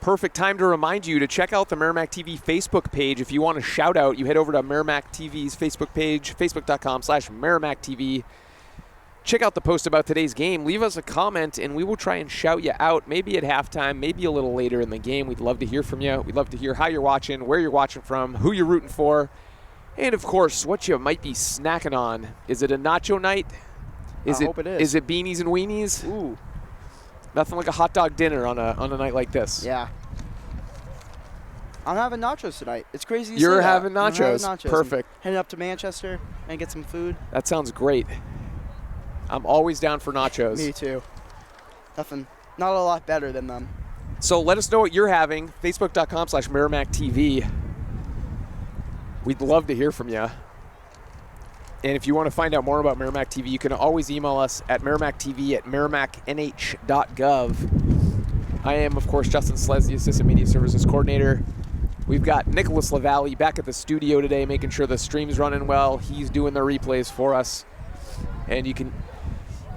Perfect time to remind you to check out the Merrimack TV Facebook page. If you want a shout out, you head over to Merrimack TV's Facebook page, facebook.com/Merrimack TV. Check out the post about today's game. Leave us a comment, and we will try and shout you out, maybe at halftime, maybe a little later in the game. We'd love to hear from you. We'd love to hear how you're watching, where you're watching from, who you're rooting for, and, of course, what you might be snacking on. Is it a nacho night? I hope it is. Is it beanies and weenies? Ooh. Nothing like a hot dog dinner on a night like this. Yeah. I'm having nachos tonight. It's crazy you You're say that. having I'm nachos. I'm Perfect. heading up to Manchester and get some food. That sounds great. I'm always down for nachos. Me too. Nothing, not a lot better than them. So let us know what you're having. Facebook.com/Merrimack TV. We'd love to hear from you. And if you want to find out more about Merrimack TV, you can always email us at merrimacknh.gov. I am, of course, Justin Sles, the Assistant Media Services Coordinator. We've got Nicholas LaValle back at the studio today, making sure the stream's running well. He's doing the replays for us. And you can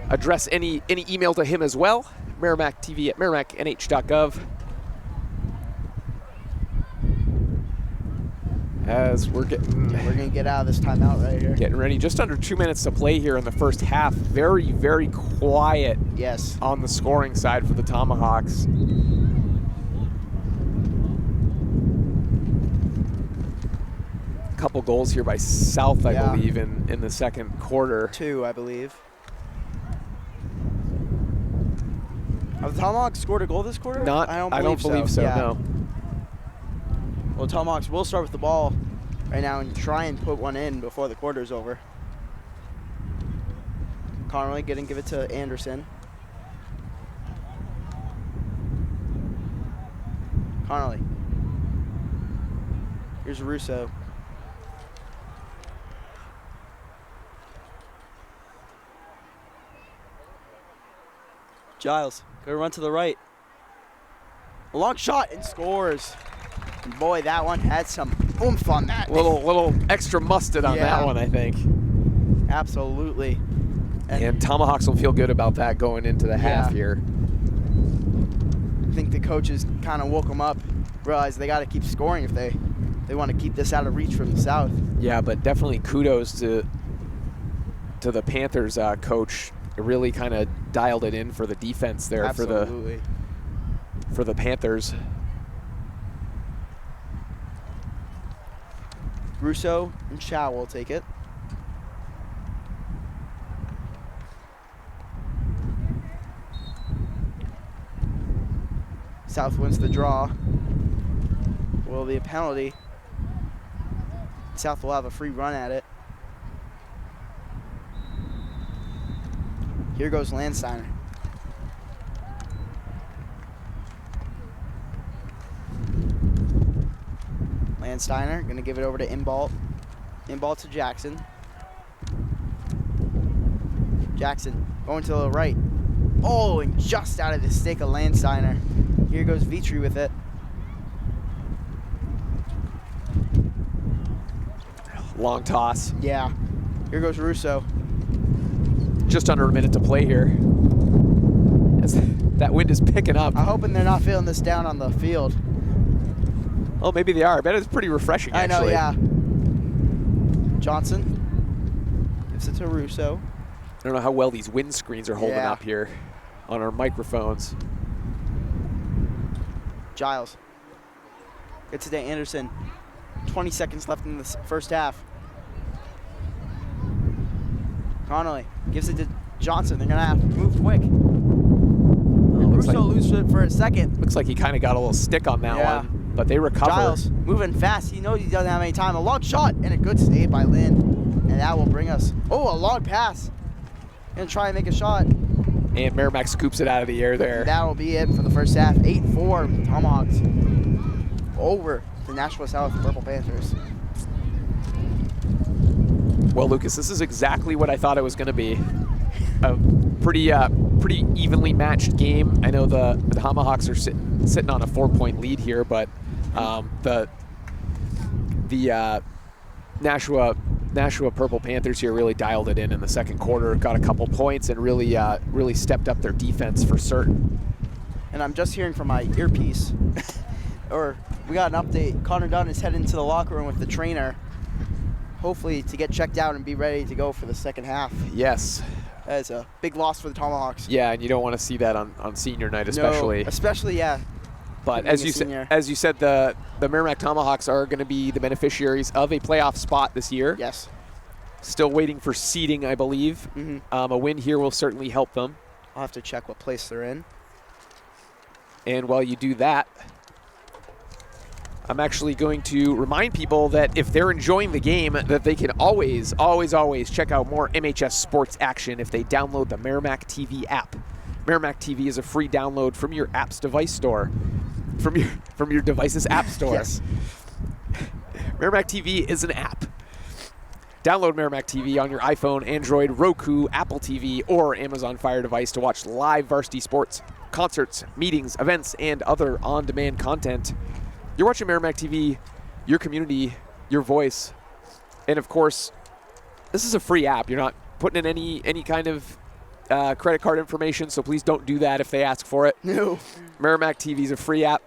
address any email to him as well, Merrimack TV at merrimacknh.gov. As we're gonna get out of this timeout right here. Getting ready. Just under 2 minutes to play here in the first half. Very, very quiet. Yes. On the scoring side for the Tomahawks. A couple goals here by South, I believe, in the second quarter. 2, I believe. Have the Tomahawks scored a goal this quarter? I don't believe so. Yeah. No. Well, Tomahawks will start with the ball right now and try and put one in before the quarter's over. Connolly give it to Anderson. Connolly. Here's Russo. Giles, go run to the right. A long shot and scores. And boy, that one had some oomph on that. Little extra mustard on that one, I think. Absolutely. And Tomahawks will feel good about that going into the half here. I think the coaches kind of woke them up, realized they got to keep scoring if they want to keep this out of reach from the South. Yeah, but definitely kudos to the Panthers coach. It really kind of dialed it in for the defense there for the Panthers. Russo and Chow will take it. South wins the draw. Will be a penalty. South will have a free run at it. Here goes Landsteiner. Landsteiner going to give it over to Inbalt. Inbalt to Jackson. Jackson going to the right. Oh, and just out of the stick of Landsteiner. Here goes Vitri with it. Long toss. Yeah. Here goes Russo. Just under a minute to play here. As that wind is picking up. I'm hoping they're not feeling this down on the field. Oh, maybe they are. I bet it's pretty refreshing, actually. I know, yeah. Johnson gives it to Russo. I don't know how well these wind screens are holding up here on our microphones. Giles gets it to Anderson. 20 seconds left in the first half. Connolly gives it to Johnson. They're going to have to move quick. Russo loses it for a second. Looks like he kind of got a little stick on that one, but they recover. Giles moving fast. He knows he doesn't have any time. A long shot and a good save by Lynn. And that will bring us, a long pass. Going to try and make a shot. And Merrimack scoops it out of the air there. That will be it for the first half. 8-4 Tomahawks over the Nashua South Purple Panthers. Well, Lucas, this is exactly what I thought it was going to be. A pretty evenly matched game. I know the Tomahawks are sitting on a 4-point lead here, but the Nashua Purple Panthers here really dialed it in the second quarter, got a couple points, and really stepped up their defense for certain. And I'm just hearing from my earpiece, or we got an update. Connor Dunn is heading to the locker room with the trainer, hopefully to get checked out and be ready to go for the second half. Yes. That is a big loss for the Tomahawks. Yeah, and you don't want to see that on senior night, especially. No, especially, yeah. But as you said, the Merrimack Tomahawks are going to be the beneficiaries of a playoff spot this year. Yes. Still waiting for seeding, I believe. Mm-hmm. A win here will certainly help them. I'll have to check what place they're in. And while you do that, I'm actually going to remind people that if they're enjoying the game, that they can always check out more MHS sports action if they download the Merrimack TV app. Merrimack TV is a free download from your app's device store, from your device's app store. Yes. Merrimack TV is an app. Download Merrimack TV on your iPhone, Android, Roku, Apple TV, or Amazon Fire device to watch live varsity sports, concerts, meetings, events, and other on-demand content. You're watching Merrimack TV, your community, your voice. And of course, this is a free app. You're not putting in any kind of credit card information, so please don't do that if they ask for it. No. Merrimack TV is a free app.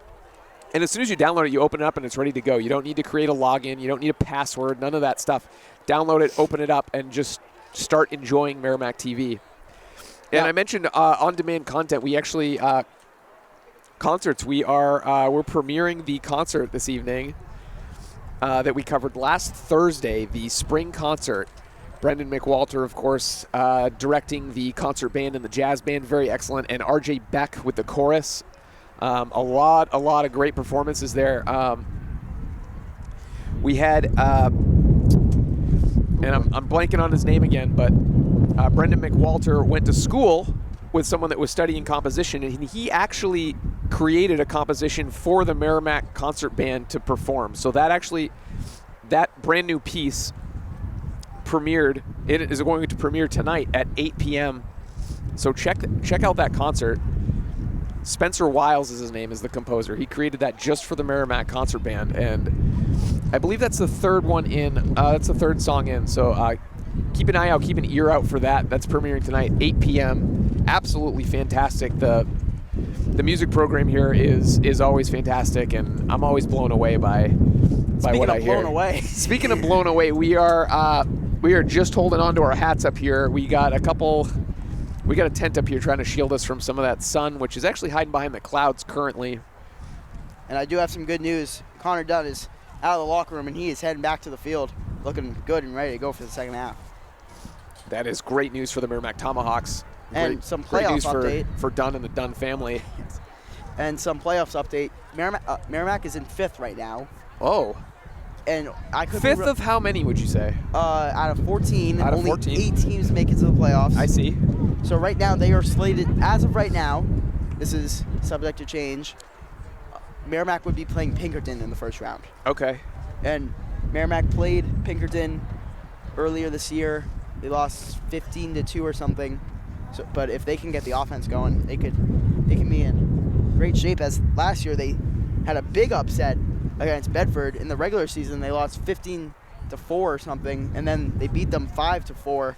And as soon as you download it, you open it up and it's ready to go. You don't need to create a login. You don't need a password, none of that stuff. Download it, open it up, and just start enjoying Merrimack TV. And I mentioned on-demand content. We actually concerts. We're premiering the concert this evening that we covered last Thursday, the spring concert. Brendan McWalter, of course, directing the concert band and the jazz band, very excellent, and RJ Beck with the chorus. A lot of great performances there. We had, and I'm blanking on his name again, but Brendan McWalter went to school with someone that was studying composition, and he actually created a composition for the Merrimack concert band to perform. So that brand new piece premiered. It is going to premiere tonight at 8 p.m. So check out that concert. Spencer Wiles is his name, is the composer. He created that just for the Merrimack concert band, and I believe that's the third one in. That's the third song in. So keep an eye out, keep an ear out for that. That's premiering tonight, 8 p.m. Absolutely fantastic. The music program here is always fantastic, and I'm always blown away by what I hear. Speaking of blown away. Speaking of blown away, we are just holding on to our hats up here. We got a tent up here trying to shield us from some of that sun, which is actually hiding behind the clouds currently. And I do have some good news. Connor Dunn is out of the locker room, and he is heading back to the field, looking good and ready to go for the second half. That is great news for the Merrimack Tomahawks. And some great playoff news update. for Dunn and the Dunn family. And some playoffs update. Merrimack is in 5th right now. Oh. And I could 5th of how many would you say? Out of 14. Out of only 14. 8 teams make it to the playoffs. I see. So right now they are slated, as of right now, this is subject to change, Merrimack would be playing Pinkerton in the first round. Okay. And Merrimack played Pinkerton earlier this year. They lost 15-2 or something. So, but if they can get the offense going, they can be in great shape. As last year they had a big upset against Bedford in the regular season. They lost 15-4 or something, and then they beat them 5-4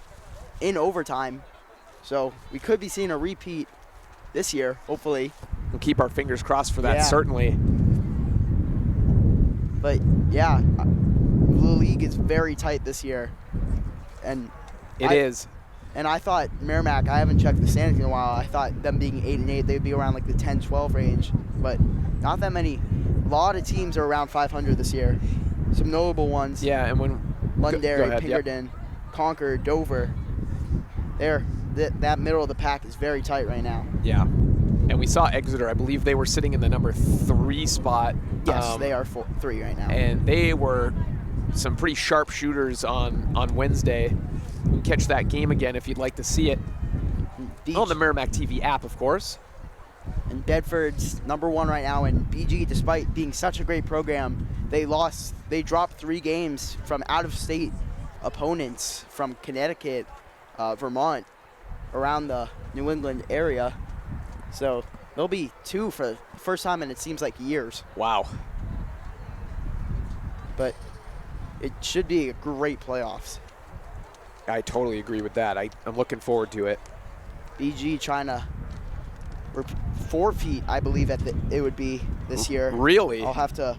in overtime. So we could be seeing a repeat this year, hopefully. We'll keep our fingers crossed for that, Yeah. certainly. But yeah, the league is very tight this year, and It is. And I thought Merrimack, I haven't checked the standings in a while. I thought them being 8-8, they'd be around like the 10-12 range, but not that many. A lot of teams are around 500 this year. Some notable ones. Yeah, and when Londonderry, go ahead, Pinkerton, Concord, Dover. That middle of the pack is very tight right now. Yeah. And we saw Exeter. I believe they were sitting in the number 3 spot. Yes, they are 3 right now. And they were some pretty sharp shooters on Wednesday. You can catch that game again if you'd like to see it on the Merrimack TV app, of course. And Bedford's number 1 right now, and BG, despite being such a great program, they dropped 3 games from out-of-state opponents from Connecticut, Vermont, around the New England area. So they'll be 2 for the first time in it seems like years. Wow. But it should be a great playoffs. I totally agree with that. I'm looking forward to it. BG trying to forfeit, I believe, it would be this year. Really? I'll have to.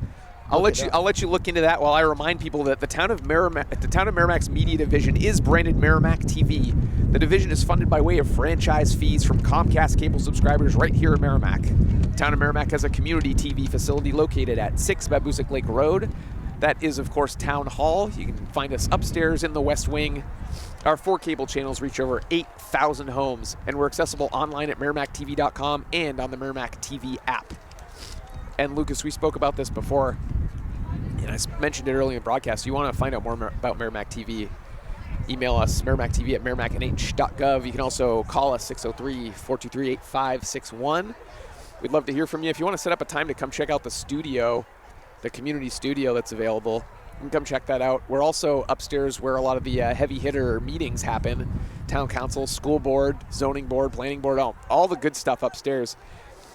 I'll let you look into that while I remind people that the town of Merrimack's media division is branded Merrimack TV. The division is funded by way of franchise fees from Comcast cable subscribers right here in Merrimack. The town of Merrimack has a community TV facility located at 6 Babusick Lake Road. That is, of course, Town Hall. You can find us upstairs in the West Wing. Our 4 cable channels reach over 8,000 homes, and we're accessible online at merrimacktv.com and on the Merrimack TV app. And Lucas, we spoke about this before, and I mentioned it earlier in the broadcast. You want to find out more about Merrimack TV, email us, merrimacktv@merrimacknh.gov. You can also call us, 603-423-8561. We'd love to hear from you. If you want to set up a time to come check out the studio, the community studio that's available, you can come check that out. We're also upstairs where a lot of the heavy hitter meetings happen. Town council, school board, zoning board, planning board, all the good stuff upstairs.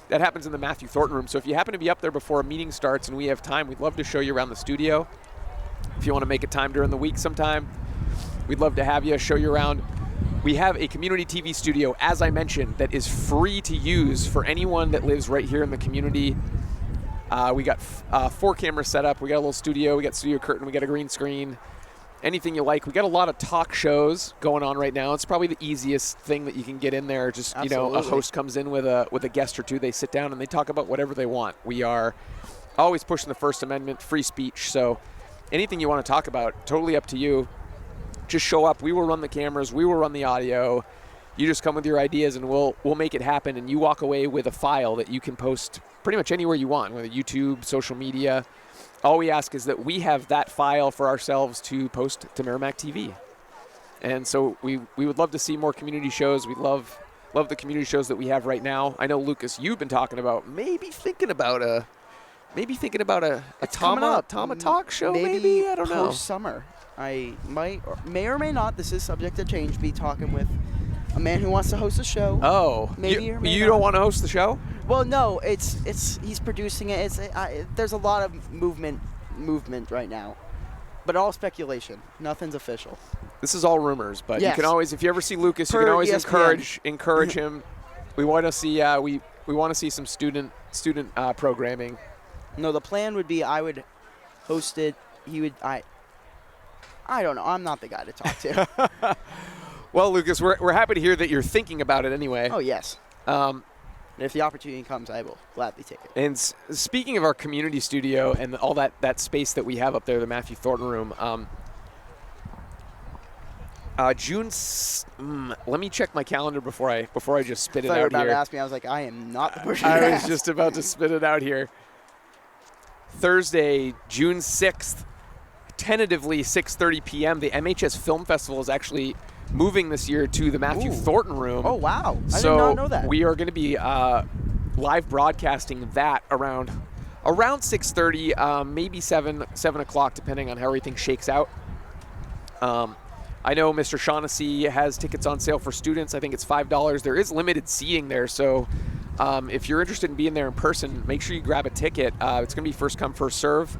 That happens in the Matthew Thornton room. So if you happen to be up there before a meeting starts and we have time, we'd love to show you around the studio. If you want to make a time during the week sometime, we'd love to have you, show you around. We have a community TV studio, as I mentioned, that is free to use for anyone that lives right here in the community. We got 4 cameras set up. We got a little studio. We got studio curtain. We got a green screen. Anything you like. We got a lot of talk shows going on right now. It's probably the easiest thing that you can get in there. Just, Absolutely. a host comes in with a guest or two. They sit down and they talk about whatever they want. We are always pushing the First Amendment, free speech. So anything you want to talk about, totally up to you. Just show up. We will run the cameras. We will run the audio. You just come with your ideas and we'll make it happen. And you walk away with a file that you can post pretty much anywhere you want, whether YouTube, social media. All we ask is that we have that file for ourselves to post to Merrimack TV. And so we would love to see more community shows. We love the community shows that we have right now. I know, Lucas, you've been talking about maybe thinking about a Tama talk show, maybe? I don't know. Post-summer. I may or may not, this is subject to change, be talking with a man who wants to host a show. Oh, Maybe or may you not. don't want to host the show? Well, no, it's he's producing it. There's a lot of movement movement right now. But all speculation. Nothing's official. This is all rumors, but Yes. you can always, if you ever see Lucas, you Per can always ESPN. encourage him. We want to see we want to see some student programming. No, the plan would be I would host it. I don't know. I'm not the guy to talk to. Well, Lucas, we're happy to hear that you're thinking about it anyway. Oh, yes. If the opportunity comes, I will gladly take it. And speaking of our community studio and all that space that we have up there, the Matthew Thornton room, let me check my calendar before I just spit it I thought you were out about here. to ask me. I was like, I am not the person. I to was ask. just about to spit it out here. Thursday, June 6th, tentatively 6:30 p.m. The MHS Film Festival is actually moving this year to the Matthew Ooh. Thornton room. Oh, wow. I So did not know that. we are going to be live broadcasting that around 6:30, maybe 7 o'clock, depending on how everything shakes out. I know Mr. Shaughnessy has tickets on sale for students. I think it's $5. There is limited seating there, so if you're interested in being there in person, make sure you grab a ticket. It's going to be first come, first serve.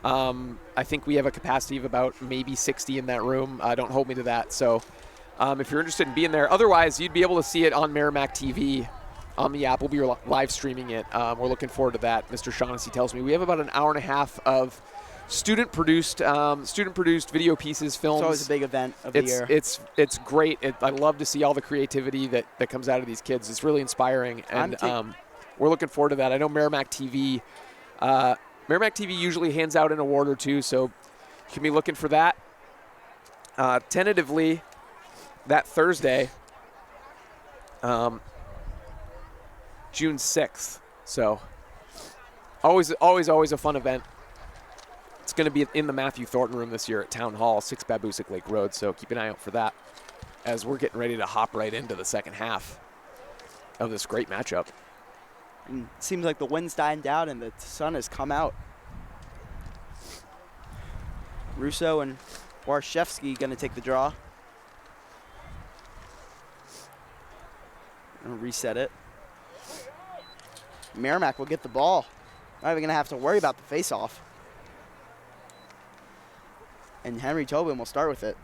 I think we have a capacity of about maybe 60 in that room. Don't hold me to that. So if you're interested in being there, otherwise you'd be able to see it on Merrimack TV on the app. We'll be live streaming it. We're looking forward to that. Mr. Shaughnessy tells me we have about an hour and a half of student-produced video pieces, films. It's always a big event of the year. It's great. I love to see all the creativity that comes out of these kids. It's really inspiring, and we're looking forward to that. I know Merrimack TV usually hands out an award or two, so you can be looking for that. Tentatively, that Thursday, June 6th. So always a fun event. It's going to be in the Matthew Thornton room this year at Town Hall, 6 Babusick Lake Road, so keep an eye out for that as we're getting ready to hop right into the second half of this great matchup. And it seems like the wind's dying down and the sun has come out. Russo and Warshevsky going to take the draw. And reset it. Merrimack will get the ball. Not even going to have to worry about the face-off. And Henry Tobin will start with it.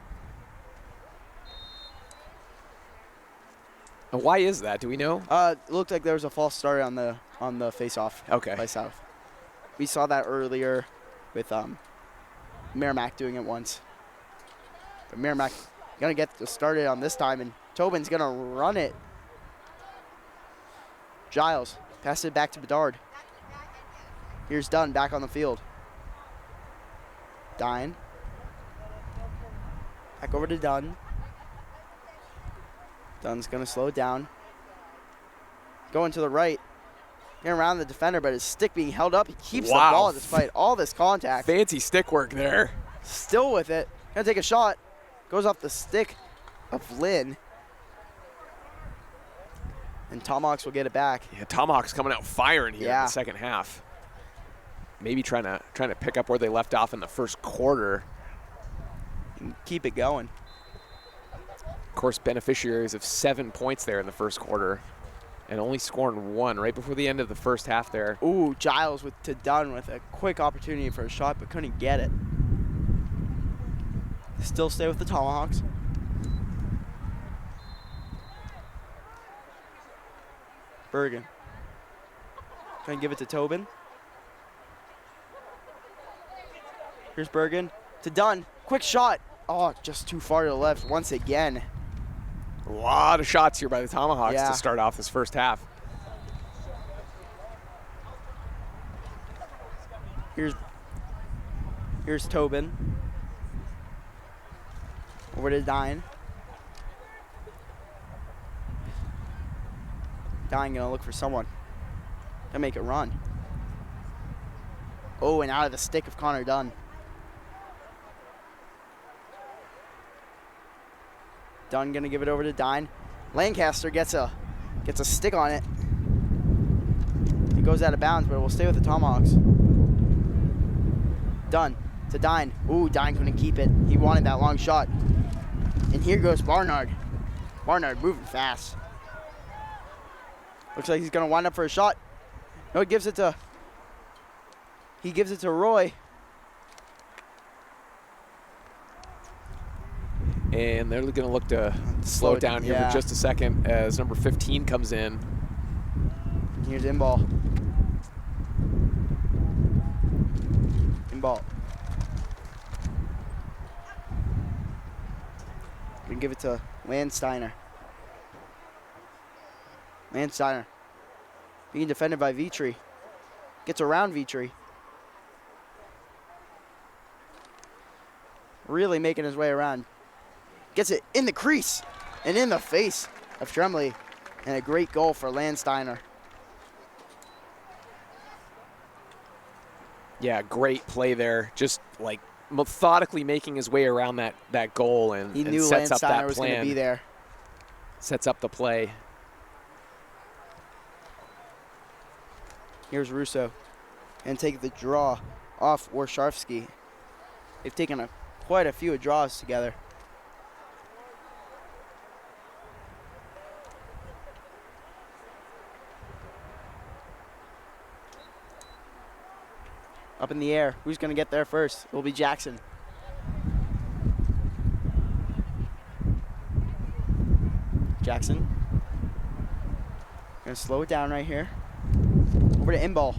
And why is that? Do we know? It looked like there was a false start on the face-off. Okay. By South. We saw that earlier with Merrimack doing it once. But Merrimack gonna get started on this time, and Tobin's gonna run it. Giles passed it back to Bedard. Here's Dunn back on the field. Dine. Back over to Dunn. Dunn's gonna slow it down. Going to the right. Getting around the defender, but his stick being held up. He keeps the ball despite all this contact. Fancy stick work there. Still with it. Gonna take a shot. Goes off the stick of Lynn. And Tomahawks will get it back. Yeah, Tomahawks coming out firing here in Yeah. the second half. Maybe trying to pick up where they left off in the first quarter. And keep it going. Of course, beneficiaries of 7 points there in the first quarter, and only scoring 1 right before the end of the first half there. Ooh, Giles to Dunn with a quick opportunity for a shot, but couldn't get it. Still stay with the Tomahawks. Bergen. Trying to give it to Tobin. Here's Bergen to Dunn. Quick shot. Oh, just too far to the left once again. A lot of shots here by the Tomahawks Yeah. to start off this first half. Here's Tobin. Over to Dine. Dine gonna look for someone. Gonna make it run. Oh, and out of the stick of Connor Dunn. Dunn gonna give it over to Dine. Lancaster gets a stick on it. It goes out of bounds, but it will stay with the Tomahawks. Dunn to Dine. Ooh, Dine couldn't keep it. He wanted that long shot. And here goes Barnard. Barnard moving fast. Looks like he's gonna wind up for a shot. No, he gives it to Roy. And they're going to look to slow it down here for just a second as number 15 comes in. Here's in-ball. In-ball. Gonna give it to Landsteiner. Landsteiner being defended by Vitry. Gets around Vitry. Really making his way around. Gets it in the crease and in the face of Tremblay. And a great goal for Landsteiner. Yeah, great play there. Just like methodically making his way around that goal and He knew sets up Landsteiner that was going to plan. be there. Sets up the play. Here's Russo. And take the draw off Warsharfsky. They've taken quite a few draws together. Up in the air. Who's going to get there first? It will be Jackson. Jackson. Going to slow it down right here. Over to in-ball.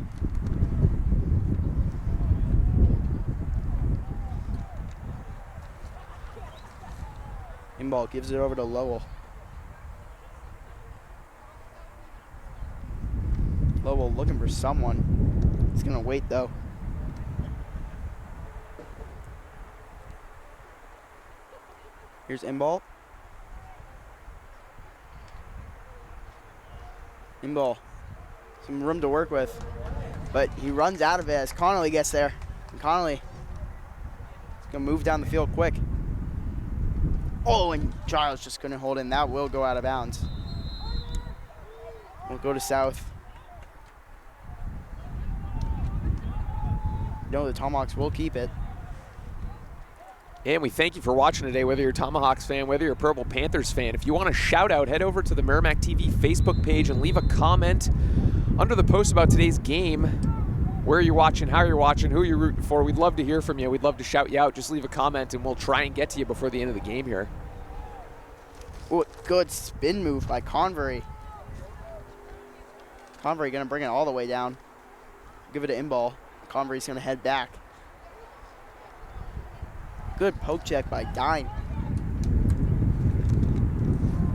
In-ball gives it over to Lowell. Lowell looking for someone. He's going to wait though. Here's in-ball. In-ball. Some room to work with. But he runs out of it as Connolly gets there. And Connolly is going to move down the field quick. Oh, and Giles just couldn't hold in. That will go out of bounds. We'll go to South. No, the Tomahawks will keep it. And we thank you for watching today, whether you're a Tomahawks fan, whether you're a Purple Panthers fan. If you want a shout out, head over to the Merrimack TV Facebook page and leave a comment under the post about today's game. Where you're watching, how you're watching, who you're rooting for. We'd love to hear from you. We'd love to shout you out. Just leave a comment and we'll try and get to you before the end of the game here. Oh, good spin move by Convery. Convery going to bring it all the way down. Give it an in-ball. Convery's going to head back. Good poke check by Dine.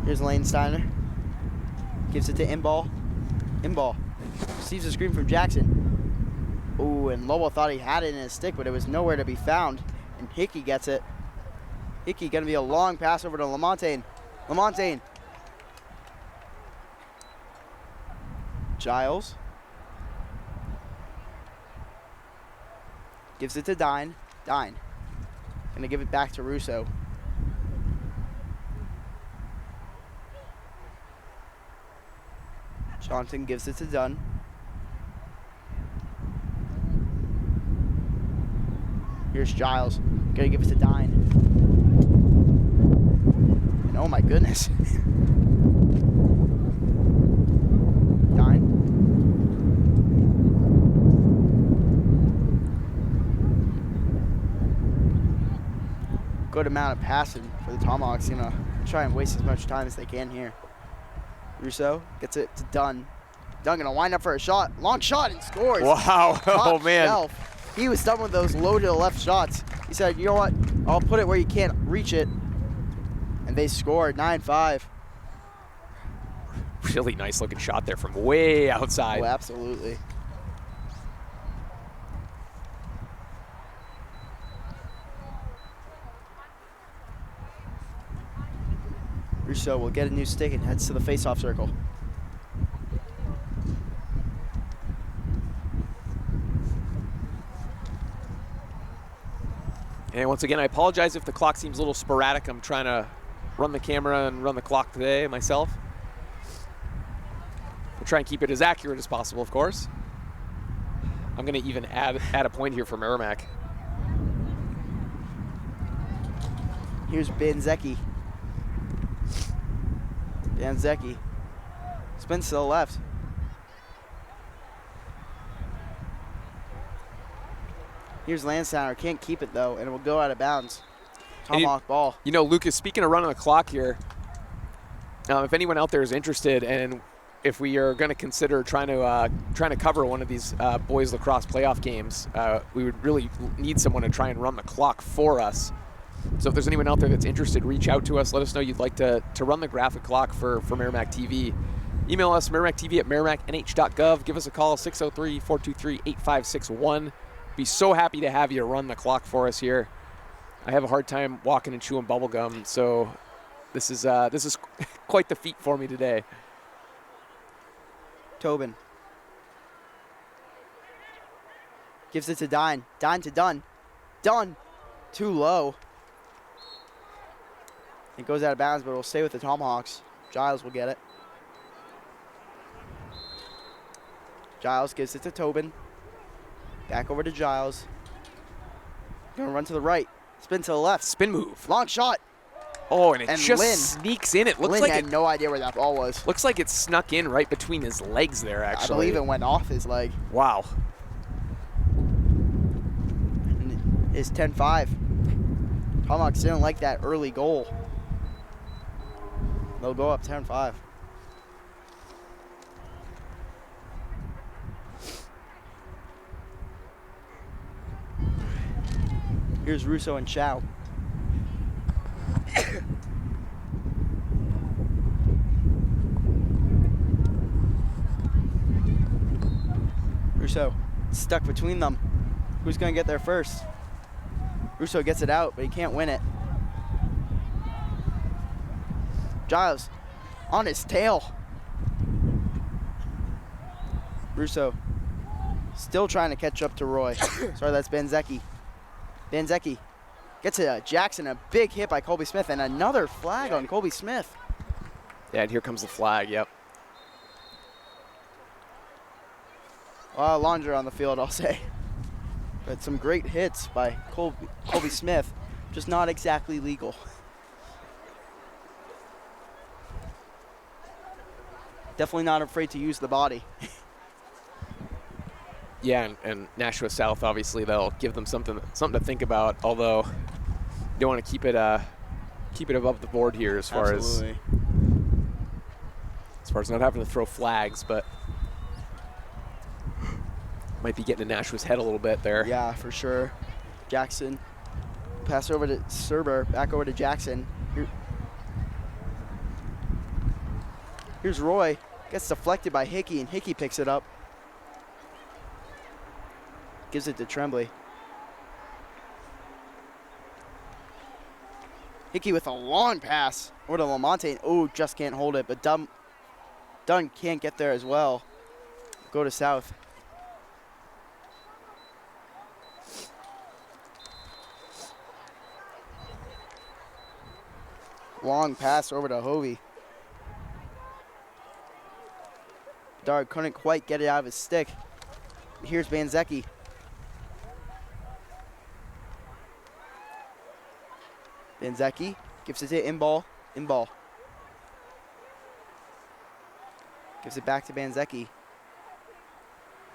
Here's Lane Steiner. Gives it to in-ball. In-ball. Receives a screen from Jackson. Ooh, and Lowell thought he had it in his stick, but it was nowhere to be found. And Hickey gets it. Hickey going to be a long pass over to Lamontagne. Lamontagne. Giles. Gives it to Dine. Dine. Gonna give it back to Russo. Johnson gives it to Dunn. Here's Giles. Gonna give it to Dine. And oh my goodness. Dine. Good amount of passing for the Tomahawks. Gonna try and waste as much time as they can here. Russo gets it to Dunn. Dunn gonna wind up for a shot. Long shot and scores. Wow. Oh, Top man. shelf. He was done with those low to the left shots. He said, you know what? I'll put it where you can't reach it. And they scored 9-5. Really nice looking shot there from way outside. Oh, absolutely. Russo will get a new stick and heads to the face-off circle. And once again, I apologize if the clock seems a little sporadic. I'm trying to run the camera and run the clock today myself. We'll try and keep it as accurate as possible, of course. I'm going to even add a point here for Merrimack. Here's Banzecki. Banzecki spins to the left. Here's Landsteiner. Can't keep it though, and it will go out of bounds. Tomahawk ball. You know, Lucas, speaking of running the clock here, if anyone out there is interested, and if we are going to consider trying to cover one of these boys lacrosse playoff games, we would really need someone to try and run the clock for us. So if there's anyone out there that's interested, reach out to us. Let us know you'd like to run the graphic clock for Merrimack TV. Email us, merrimackTV@merrimacknh.gov. Give us a call, 603-423-8561. Be so happy to have you run the clock for us here. I have a hard time walking and chewing bubble gum, so this is quite the feat for me today. Tobin. Gives it to Dine. Dine to Dunn. Dunn. Too low. It goes out of bounds, but it'll stay with the Tomahawks. Giles will get it. Giles gives it to Tobin. Back over to Giles. Gonna run to the right. Spin to the left. Spin move. Long shot. Oh, and it And just Lynn. sneaks in. It looks Lynn like had no idea where that ball was. looks like it snuck in right between his legs there, I actually. believe it went off his leg. Wow. And it's 10-5. Tomahawks didn't like that early goal. They'll go up 10-5. Here's Russo and Chow. Russo stuck between them. Who's going to get there first? Russo gets it out, but he can't win it. Giles on his tail. Russo still trying to catch up to Roy. Sorry, that's Banzecki. Banzecki gets it. Jackson, a big hit by Colby Smith, and another flag on Colby Smith. Yeah, and here comes the flag, yep. Laundry on the field, I'll say. But some great hits by Colby Smith, just not exactly legal. Definitely not afraid to use the body. Yeah, and Nashua South, obviously, they'll give them something to think about. Although, you don't want to keep it above the board here as far as not having to throw flags, but might be getting in Nashua's head a little bit there. Yeah, for sure. Jackson, pass over to Serber, back over to Jackson. Here's Roy, gets deflected by Hickey, and Hickey picks it up. Gives it to Tremblay. Hickey with a long pass over to Lamontagne. Oh, just can't hold it, but Dunn can't get there as well. Go to South. Long pass over to Hovey. Bedard couldn't quite get it out of his stick. Here's Banzecki. Banzecki gives it to Inball. Inball. Gives it back to Banzecki.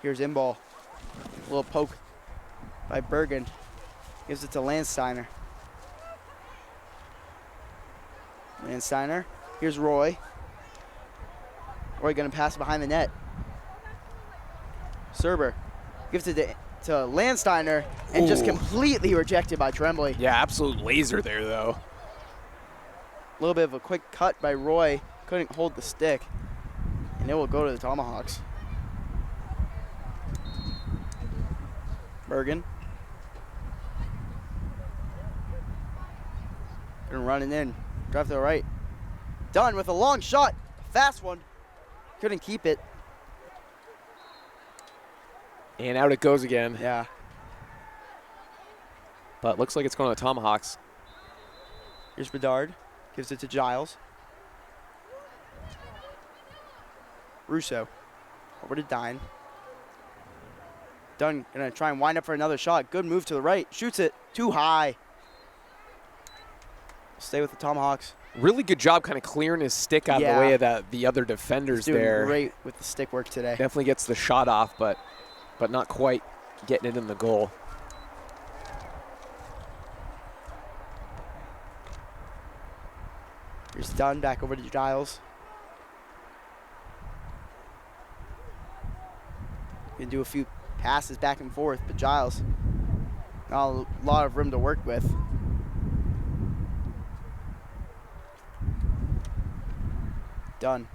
Here's Inball. A little poke by Bergen. Gives it to Landsteiner. Landsteiner. Here's Roy. Roy gonna pass behind the net. Serber gives it to Landsteiner and just completely rejected by Tremblay. Yeah, absolute laser there, though. A little bit of a quick cut by Roy. Couldn't hold the stick. And it will go to the Tomahawks. Bergen. Gonna run it in. Drive to the right. Dunn with a long shot. Fast one. Couldn't keep it. And out it goes again. Yeah. But looks like it's going to the Tomahawks. Here's Bedard. Gives it to Giles. Russo. Over to Dine. Dunn gonna try and wind up for another shot. Good move to the right. Shoots it too high. Stay with the Tomahawks. Really good job kind of clearing his stick out of the way of the other defenders He's doing there. great with the stick work today. Definitely gets the shot off, but not quite getting it in the goal. Here's Dunn back over to Giles. Gonna do a few passes back and forth, but Giles, not a lot of room to work with. Dunn.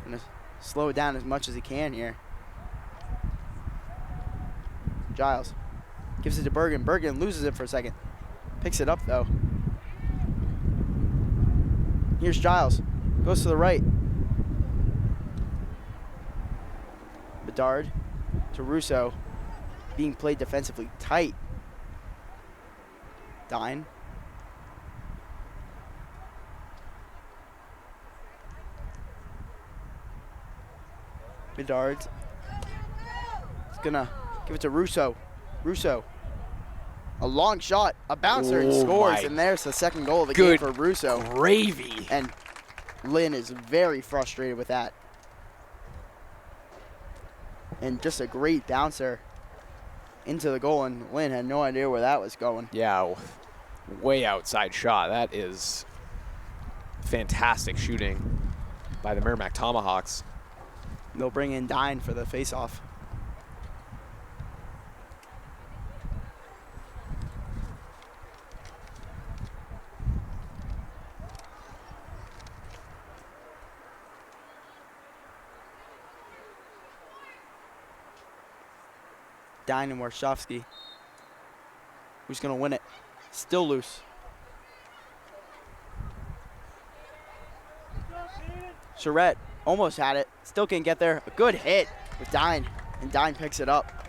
Gonna slow it down as much as he can here. Giles gives it to Bergen. Bergen loses it for a second. Picks it up though. Here's Giles. Goes to the right. Bedard to Russo. Being played defensively tight. Dine. Bedard. He's gonna give it to Russo. Russo. A long shot, a bouncer, and scores. And there's the second goal of the game for Russo. Gravy. And Lynn is very frustrated with that. And just a great bouncer into the goal, and Lynn had no idea where that was going. Yeah, way outside shot. That is fantastic shooting by the Merrimack Tomahawks. They'll bring in Dine for the face-off. Dine and Warshawski. Who's going to win it? Still loose. Charette almost had it. Still can't get there. A good hit with Dine. And Dine picks it up.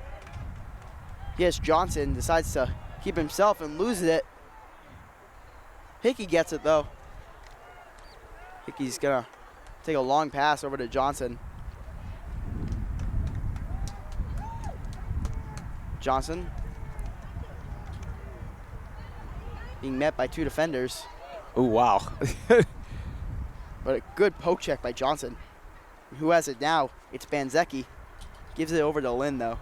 Yes, Johnson decides to keep himself and loses it. Hickey gets it though. Hickey's going to take a long pass over to Johnson. Johnson being met by two defenders. Oh, wow. But a good poke check by Johnson. Who has it now? It's Banzecki. Gives it over to Lynn, though.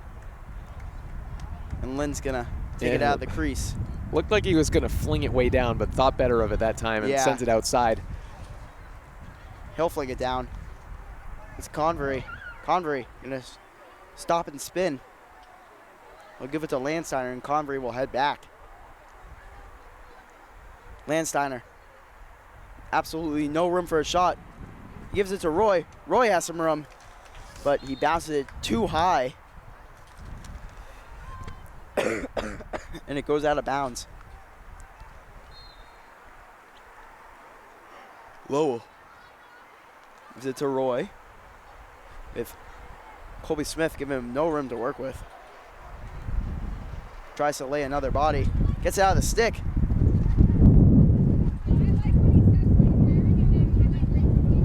And Lynn's going to take it out of the crease. Looked like he was going to fling it way down, but thought better of it that time and sends it outside. He'll fling it down. It's Convery. Convery going to stop and spin. We'll give it to Landsteiner, and Convery will head back. Landsteiner. Absolutely no room for a shot. He gives it to Roy. Roy has some room, but he bounces it too high. And it goes out of bounds. Lowell gives it to Roy. With Colby Smith giving him no room to work with. Tries to lay another body. Gets it out of the stick.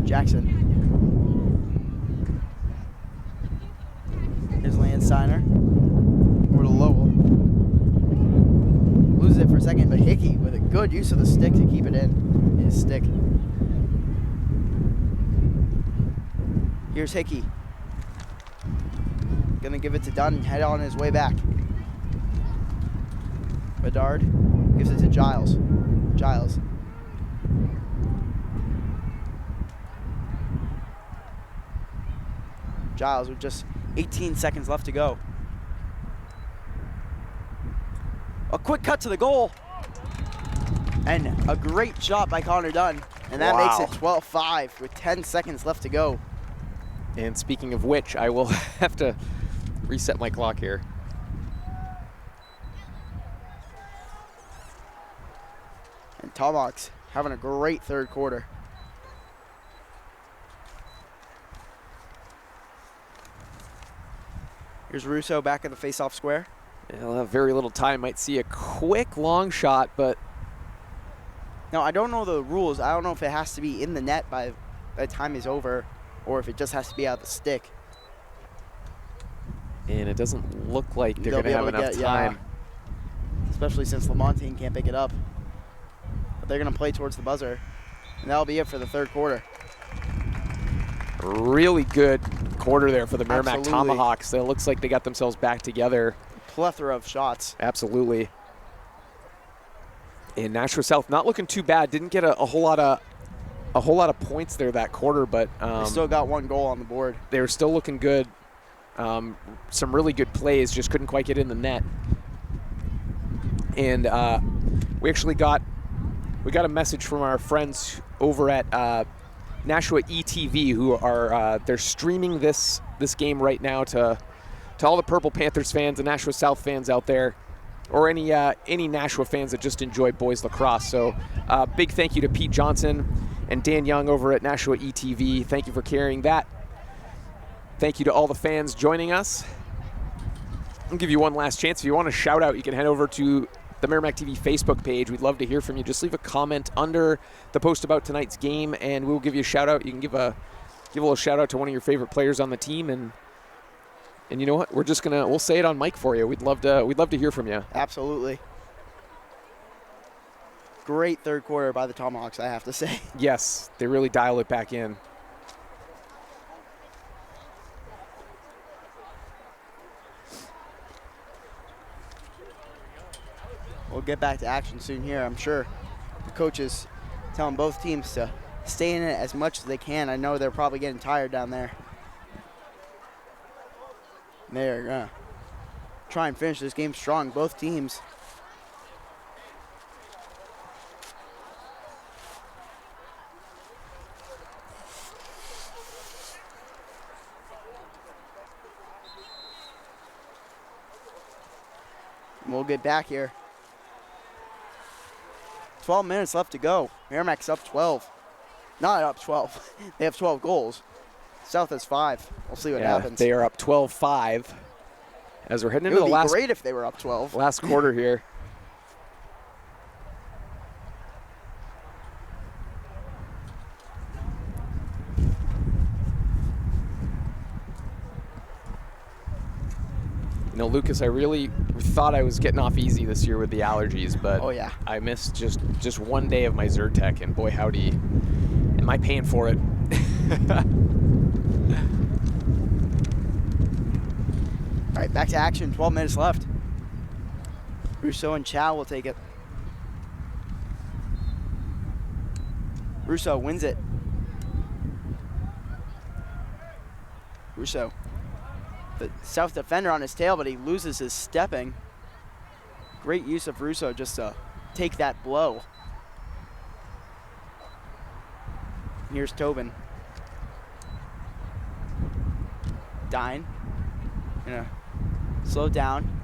Jackson. Here's Landsteiner. Over to Lowell. Loses it for a second, but Hickey with a good use of the stick to keep it in. His stick. Here's Hickey. Gonna give it to Dunn and head on his way back. Bedard gives it to Giles. Giles. Giles with just 18 seconds left to go. A quick cut to the goal. And a great shot by Connor Dunn. And that makes it 12-5 with 10 seconds left to go. And speaking of which, I will have to reset my clock here. And Tomahawks having a great third quarter. Here's Russo back in the face-off square. He'll have very little time. Might see a quick long shot, but now I don't know the rules. I don't know if it has to be in the net by the time is over, or if it just has to be out of the stick. And it doesn't look like they're going to have enough time. Especially since Lamontagne can't pick it up. But they're going to play towards the buzzer. And that'll be it for the third quarter. Really good quarter there for the Merrimack Absolutely. Tomahawks. It looks like they got themselves back together. Plethora of shots. Absolutely. And Nashua South not looking too bad. Didn't get a whole lot of a whole lot of points there that quarter, but They still got 1 goal on the board. they were still looking good. Some really good plays, just couldn't quite get in the net. And we actually got a message from our friends over at Nashua ETV, who are they're streaming this game right now to all the Purple Panthers fans and Nashua South fans out there, or any Nashua fans that just enjoy boys lacrosse. So big thank you to Pete Johnson and Dan Young over at Nashua ETV. Thank you for carrying that. Thank you to all the fans joining us. I'll give you one last chance. If you want to shout out, you can head over to the Merrimack TV Facebook page. We'd love to hear from you. Just leave a comment under the post about tonight's game, and we'll give you a shout out. You can give a little shout out to one of your favorite players on the team, and you know what? We'll say it on mic for you. We'd love to hear from you. Absolutely. Great third quarter by the Tomahawks, I have to say. Yes, they really dial it back in. We'll get back to action soon here, I'm sure. The coaches telling both teams to stay in it as much as they can. I know they're probably getting tired down there. They're going to try and finish this game strong, both teams. We'll get back here. 12 minutes left to go. Merrimack's up 12. Not up 12. They have 12 goals. South has 5. We'll see what happens. They are up 12-5 as we're heading It into would the be last great if they were up 12. last quarter here. You know, Lucas, I really thought I was getting off easy this year with the allergies, but Oh, yeah. I missed just one day of my Zyrtec, and boy, howdy, am I paying for it. All right, back to action. 12 minutes left. Russo and Chow will take it. Russo wins it. Russo. The South defender on his tail, but he loses his stepping. Great use of Russo just to take that blow. Here's Tobin. Dine. Gonna slow down.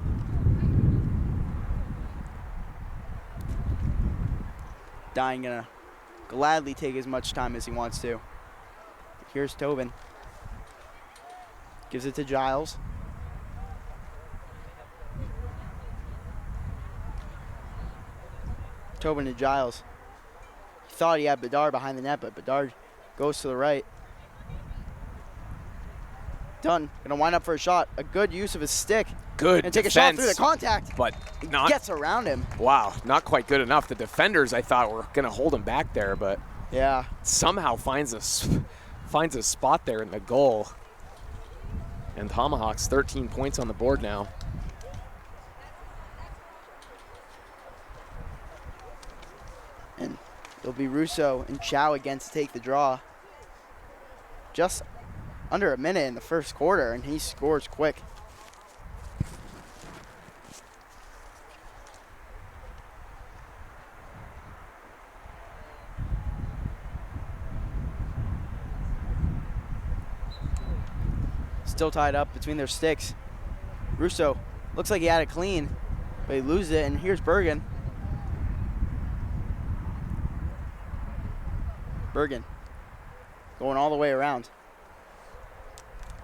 Dine gonna gladly take as much time as he wants to. Here's Tobin. Gives it to Giles. Tobin to Giles. He thought he had Bedard behind the net, but Bedard goes to the right. Dunn gonna wind up for a shot. A good use of his stick. Good And take a shot defense, through the contact. but He not gets around him. wow, not quite good enough. The defenders, I thought, were gonna hold him back there, but Yeah. somehow finds a spot there in the goal. And Tomahawks 13 points on the board now. And it'll be Russo and Chow again to take the draw. Just under a minute in the first quarter, and he scores quick. Still tied up between their sticks. Russo looks like he had it clean, but he loses it, and here's Bergen. Bergen going all the way around.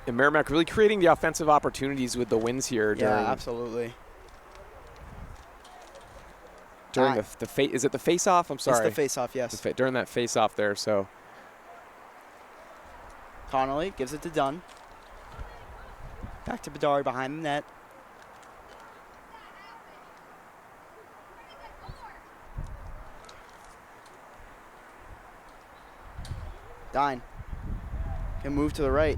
And Merrimack really creating the offensive opportunities with the wins here Yeah, during absolutely. during is it the face-off? I'm sorry. It's the face-off, yes. During that face-off there, so Connolly gives it to Dunn. Back to Bedard behind the net. Dine can move to the right.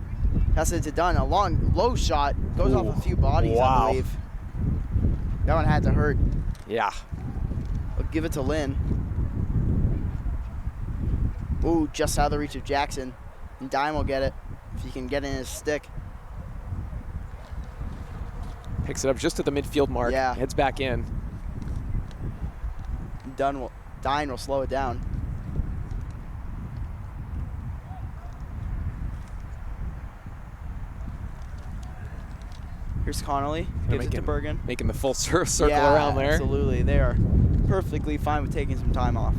Passes it to Dunn. A long, low shot. Goes off a few bodies, Wow. I believe. That one had to hurt. yeah. I'll give it to Lynn. Ooh, just out of the reach of Jackson. And Dime will get it if he can get in his stick. Picks it up just at the midfield mark. Yeah. Heads back in. Dine will slow it down. Here's Connolly. Gives it to Bergen. Making the full circle Yeah, around there. Absolutely. They are perfectly fine with taking some time off.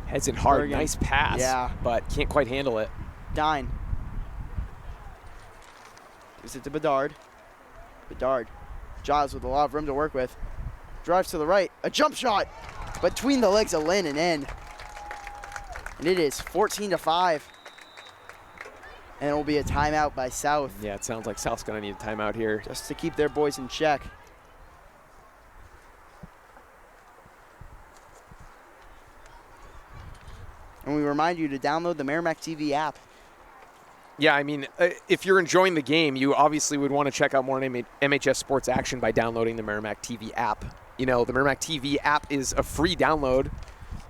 Heads in hard. Bergen. Nice pass. Yeah. But can't quite handle it. Dine. Gives it to Bedard. Bedard. Giles with a lot of room to work with. Drives to the right. A jump shot between the legs of Lynn and in. And it is 14-5. And it will be a timeout by South. Yeah, it sounds like South's going to need a timeout here. Just to keep their boys in check. And we remind you to download the Merrimack TV app. Yeah, I mean, if you're enjoying the game, you obviously would want to check out more MHS sports action by downloading the Merrimack TV app. You know, the Merrimack TV app is a free download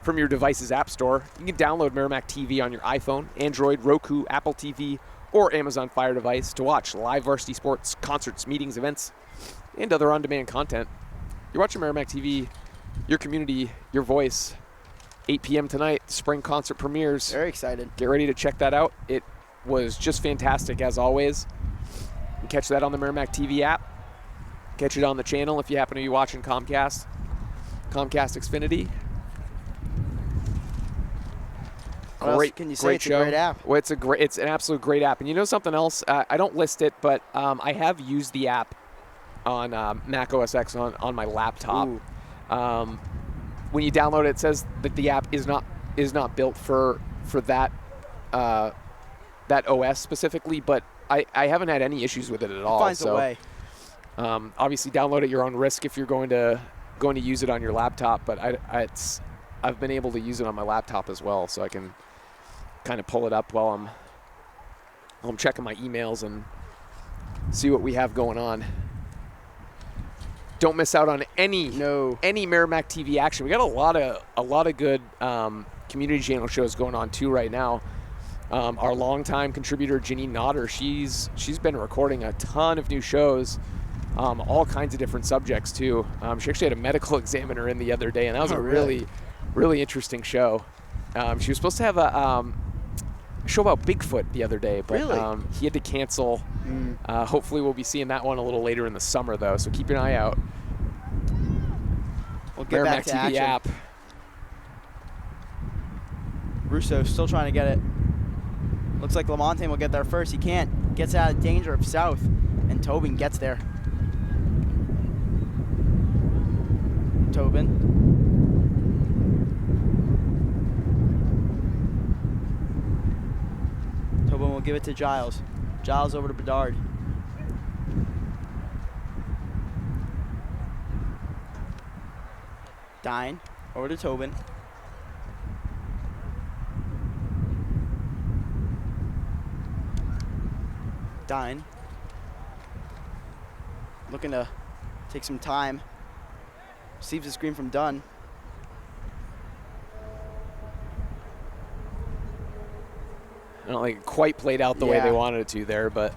from your device's app store. You can download Merrimack TV on your iPhone, Android, Roku, Apple TV, or Amazon Fire device to watch live varsity sports, concerts, meetings, events, and other on-demand content. You're watching Merrimack TV, your community, your voice. 8 p.m. tonight, spring concert premieres. Very excited. Get ready to check that out. It was just fantastic as always. You can catch that on the Merrimack TV app. Catch it on the channel if you happen to be watching Comcast Xfinity. What else can you say? It's a great app. Well, it's an absolute great app. And you know something else? I don't list it, but I have used the app on Mac OS X on my laptop. When you download it, it says that the app is not built for that that OS specifically, but I haven't had any issues with it at all. It finds a way. Obviously, download at your own risk if you're going to use it on your laptop. But I've been able to use it on my laptop as well, so I can kind of pull it up while I'm checking my emails and see what we have going on. Don't miss out on any Merrimack TV action. We got a lot of good community channel shows going on too right now. Our longtime contributor Janine Nodder, she's been recording a ton of new shows, all kinds of different subjects too. She actually had a medical examiner in the other day, and that was really interesting show. She was supposed to have a show about Bigfoot the other day, but he had to cancel. Hopefully we'll be seeing that one a little later in the summer though, so keep an eye out. We'll get Merrimack back to TV action. app. Russo still trying to get it. Looks like Lamontagne will get there first. He can't. Gets out of danger of South, and Tobin gets there. Tobin. Tobin will give it to Giles. Giles over to Bedard. Dine over to Tobin. Dine. Looking to take some time. Receives a screen from Dunn. I don't think it quite played out the way they wanted it to there, but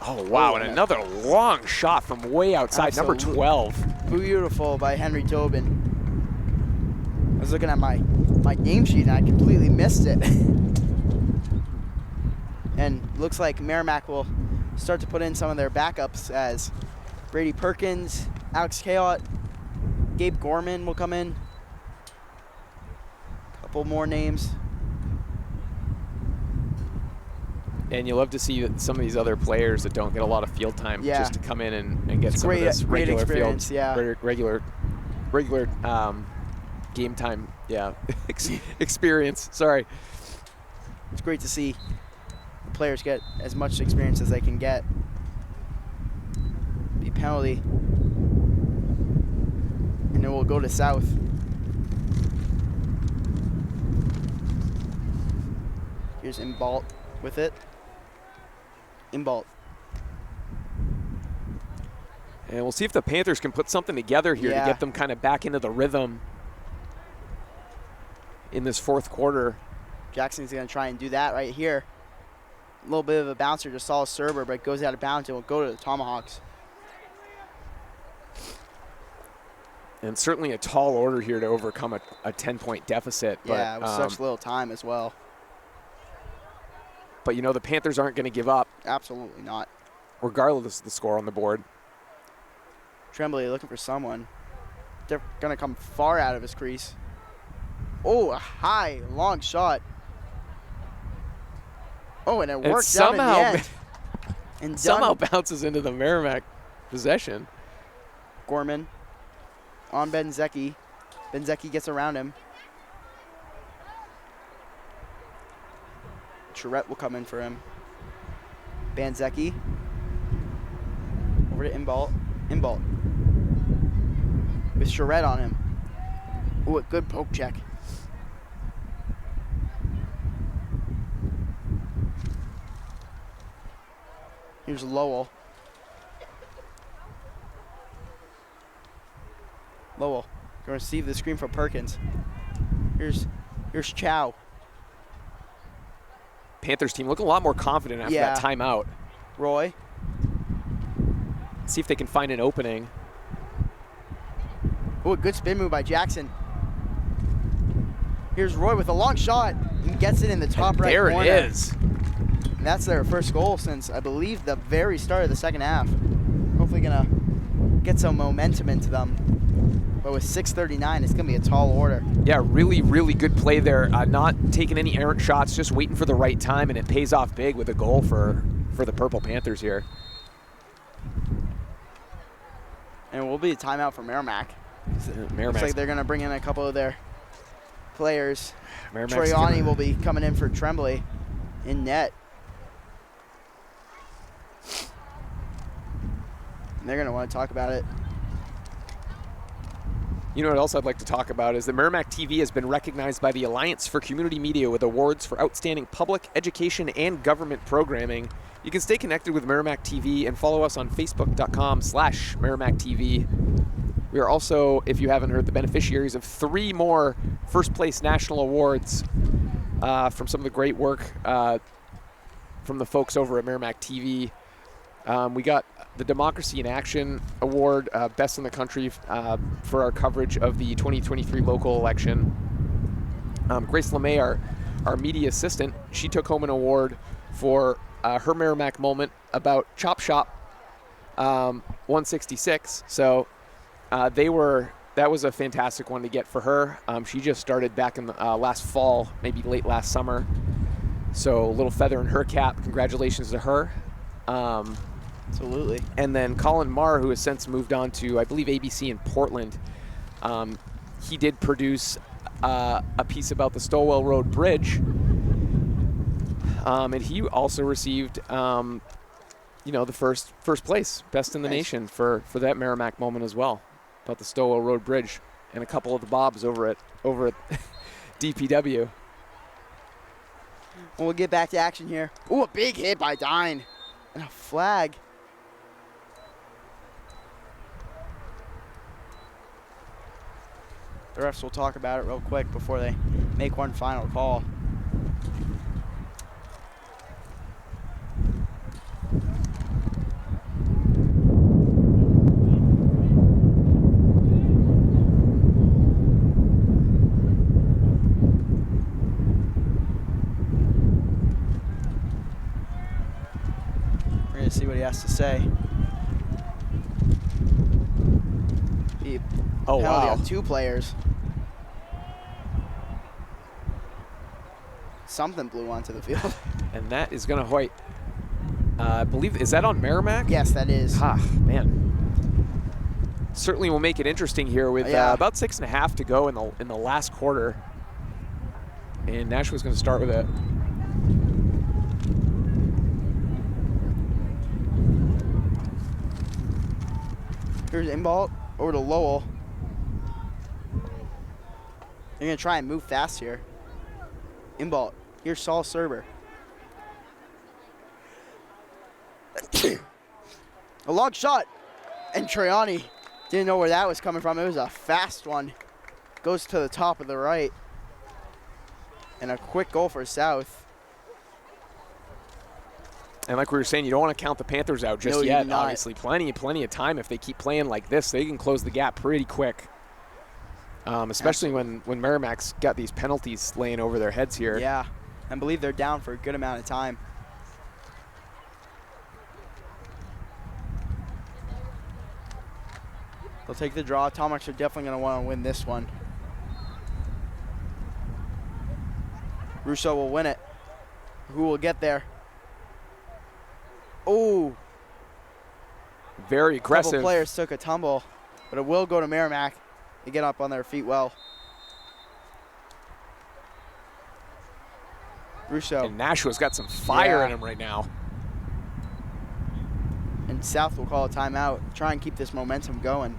oh wow, and another long shot from way outside. Absolutely. Number 12. Beautiful by Henry Tobin. I was looking at my name sheet and I completely missed it. And looks like Merrimack will start to put in some of their backups as Brady Perkins, Alex Kayot, Gabe Gorman will come in. Couple more names. And you love to see some of these other players that don't get a lot of field time just to come in and get some of this regular field, regular game time, experience. Sorry. It's great to see the players get as much experience as they can get. Be penalty. And then we'll go to South. Here's Imbalt with it. Imbalt. And we'll see if the Panthers can put something together here to get them kind of back into the rhythm in this fourth quarter. Jackson's going to try and do that right here. A little bit of a bouncer to Saul Serber, but it goes out of bounds and will go to the Tomahawks. And certainly a tall order here to overcome a 10-point deficit. Yeah, but, with such little time as well. But, you know, the Panthers aren't going to give up. Absolutely not. Regardless of the score on the board. Tremblay looking for someone. They're going to come far out of his crease. Oh, a high, long shot. Oh, and it works out in the end. And somehow bounces into the Merrimack possession. Gorman on Benzecki. Benzecki gets around him. Charette will come in for him. Benzecki. Over to Inbalt. Inbalt. With Charette on him. Ooh, a good poke check. Here's Lowell. Lowell going to receive the screen from Perkins. Here's Chow. Panthers team looking a lot more confident after that timeout. Roy. See if they can find an opening. Oh, a good spin move by Jackson. Here's Roy with a long shot. He gets it in the top right corner. There it is. And that's their first goal since, I believe, the very start of the second half. Hopefully going to get some momentum into them. But with 6:39, it's going to be a tall order. Yeah, really, really good play there. Not taking any errant shots, just waiting for the right time, and it pays off big with a goal for the Purple Panthers here. And it will be a timeout for Merrimack. Merrimack. Looks like they're going to bring in a couple of their players. Merrimack's Troyani will be coming in for Tremblay in net. And they're going to want to talk about it. You know what else I'd like to talk about is that Merrimack TV has been recognized by the Alliance for Community Media with awards for outstanding public, education, and government programming. You can stay connected with Merrimack TV and follow us on Facebook.com/Merrimack TV. We are also, if you haven't heard, the beneficiaries of 3 more first-place national awards from some of the great work from the folks over at Merrimack TV. We got the Democracy in Action Award, Best in the Country for our coverage of the 2023 local election. Grace LeMay, our media assistant, she took home an award for her Merrimack moment about Chop Shop 166. So that was a fantastic one to get for her. She just started back in the, last fall, maybe late last summer. So a little feather in her cap. Congratulations to her. Absolutely. And then Colin Marr, who has since moved on to, I believe, ABC in Portland. He did produce a piece about the Stowell Road Bridge. And he also received, the first place, best in the nation for that Merrimack moment as well, about the Stowell Road Bridge and a couple of the bobs over at DPW. Well, we'll get back to action here. Ooh, a big hit by Dine. And a flag. The refs will talk about it real quick before they make one final call. We're going to see what he has to say. Oh, penalty wow. on 2 players. Something blew onto the field. And that is going to hoit. I believe, is that on Merrimack? Yes, that is. Man. Certainly will make it interesting here with about 6.5 to go in the last quarter. And Nashua's going to start with it. Here's Inbalt over to Lowell. They're going to try and move fast here. Inbalt. Here's Saul Serber. A long shot. And Troiani didn't know where that was coming from. It was a fast one. Goes to the top of the right. And a quick goal for South. And like we were saying, you don't want to count the Panthers out just No, you yet. do not. Obviously, plenty of time. If they keep playing like this, they can close the gap pretty quick. Especially when Merrimack's got these penalties laying over their heads here. Yeah, I believe they're down for a good amount of time. They'll take the draw. Tomahawks are definitely going to want to win this one. Rousseau will win it. Who will get there? Oh, Very a couple aggressive. players took a tumble, but it will go to Merrimack. They get up on their feet well. Rousseau. And Nashua's got some fire Yeah. in him right now. And South will call a timeout. Try and keep this momentum going.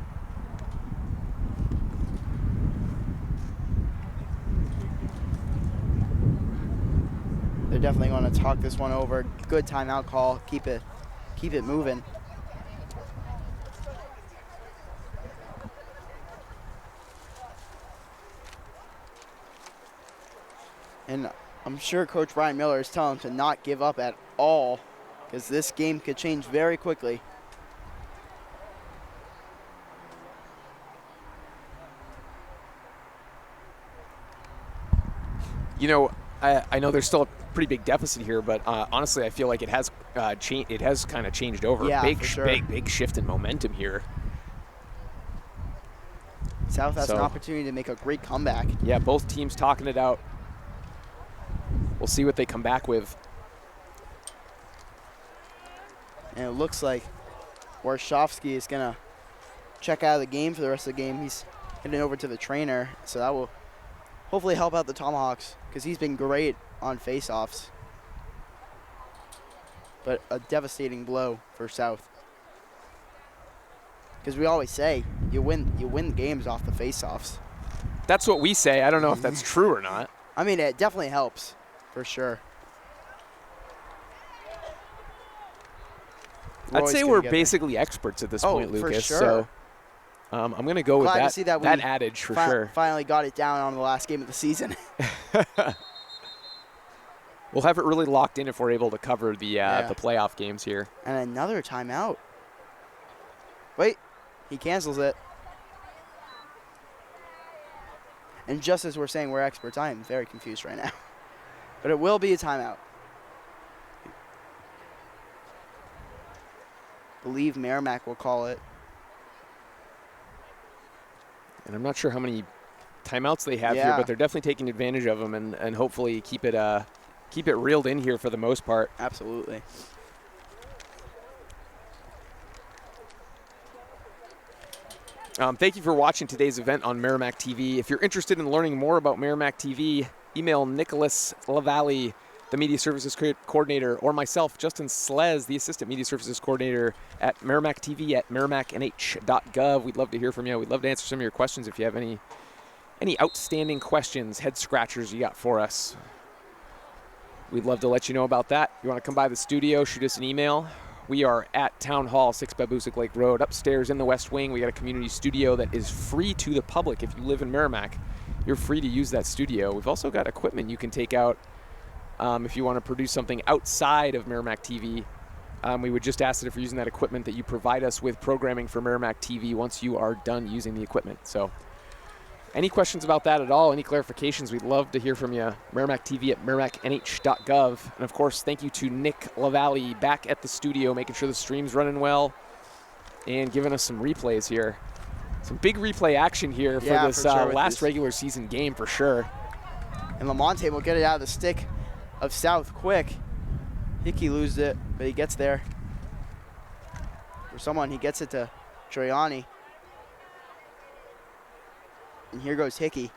They're definitely going to talk this one over. Good timeout call. Keep it moving. And I'm sure Coach Brian Miller is telling him to not give up at all, because this game could change very quickly. You know, I know there's still a pretty big deficit here, but honestly, I feel like it has kind of changed over. Yeah, big, for sure. big shift in momentum here. South has an So- opportunity to make a great comeback. Yeah, both teams talking it out. We'll see what they come back with. And it looks like Warshawski is going to check out of the game for the rest of the game. He's heading over to the trainer, so that will hopefully help out the Tomahawks, because he's been great on faceoffs. But a devastating blow for South. Because we always say you win games off the faceoffs. That's what we say. I don't know if that's true or not. I mean, it definitely helps, for sure. I'd always say gonna we're get there. basically experts at this Oh, point, for Lucas. sure. So I'm going to go with Glad to that, see that we adage for sure. Finally got it down on the last game of the season. We'll have it really locked in if we're able to cover the Yeah. the playoff games here. And another timeout. Wait, he cancels it. And just as we're saying we're experts, I am very confused right now. But it will be a timeout. Believe Merrimack will call it. And I'm not sure how many timeouts they have here, Yeah. but they're definitely taking advantage of them and hopefully keep it reeled in here for the most part. Absolutely. Thank you for watching today's event on Merrimack TV. If you're interested in learning more about Merrimack TV, email Nicholas LaValle, the Media Services Coordinator, or myself, Justin Slez, the Assistant Media Services Coordinator at Merrimack TV at merrimacknh.gov. We'd love to hear from you. We'd love to answer some of your questions if you have any outstanding questions, head scratchers you got for us. We'd love to let you know about that. If you want to come by the studio, shoot us an email. We are at Town Hall, 6 Babusick Lake Road. Upstairs in the West Wing, we got a community studio that is free to the public. If you live in Merrimack, you're free to use that studio. We've also got equipment you can take out if you want to produce something outside of Merrimack TV. We would just ask that if you're using that equipment that you provide us with programming for Merrimack TV once you are done using the equipment. So any questions about that at all, any clarifications, we'd love to hear from you. Merrimack TV at merrimacknh.gov. And of course, thank you to Nick LaValle back at the studio, making sure the stream's running well and giving us some replays here. Some big replay action here for Yeah, this for sure, with last this. regular season game for sure. And Lamonte will get it out of the stick of South quick. Hickey loses it, but he gets there. For someone, he gets it to Troiani. And here goes Hickey.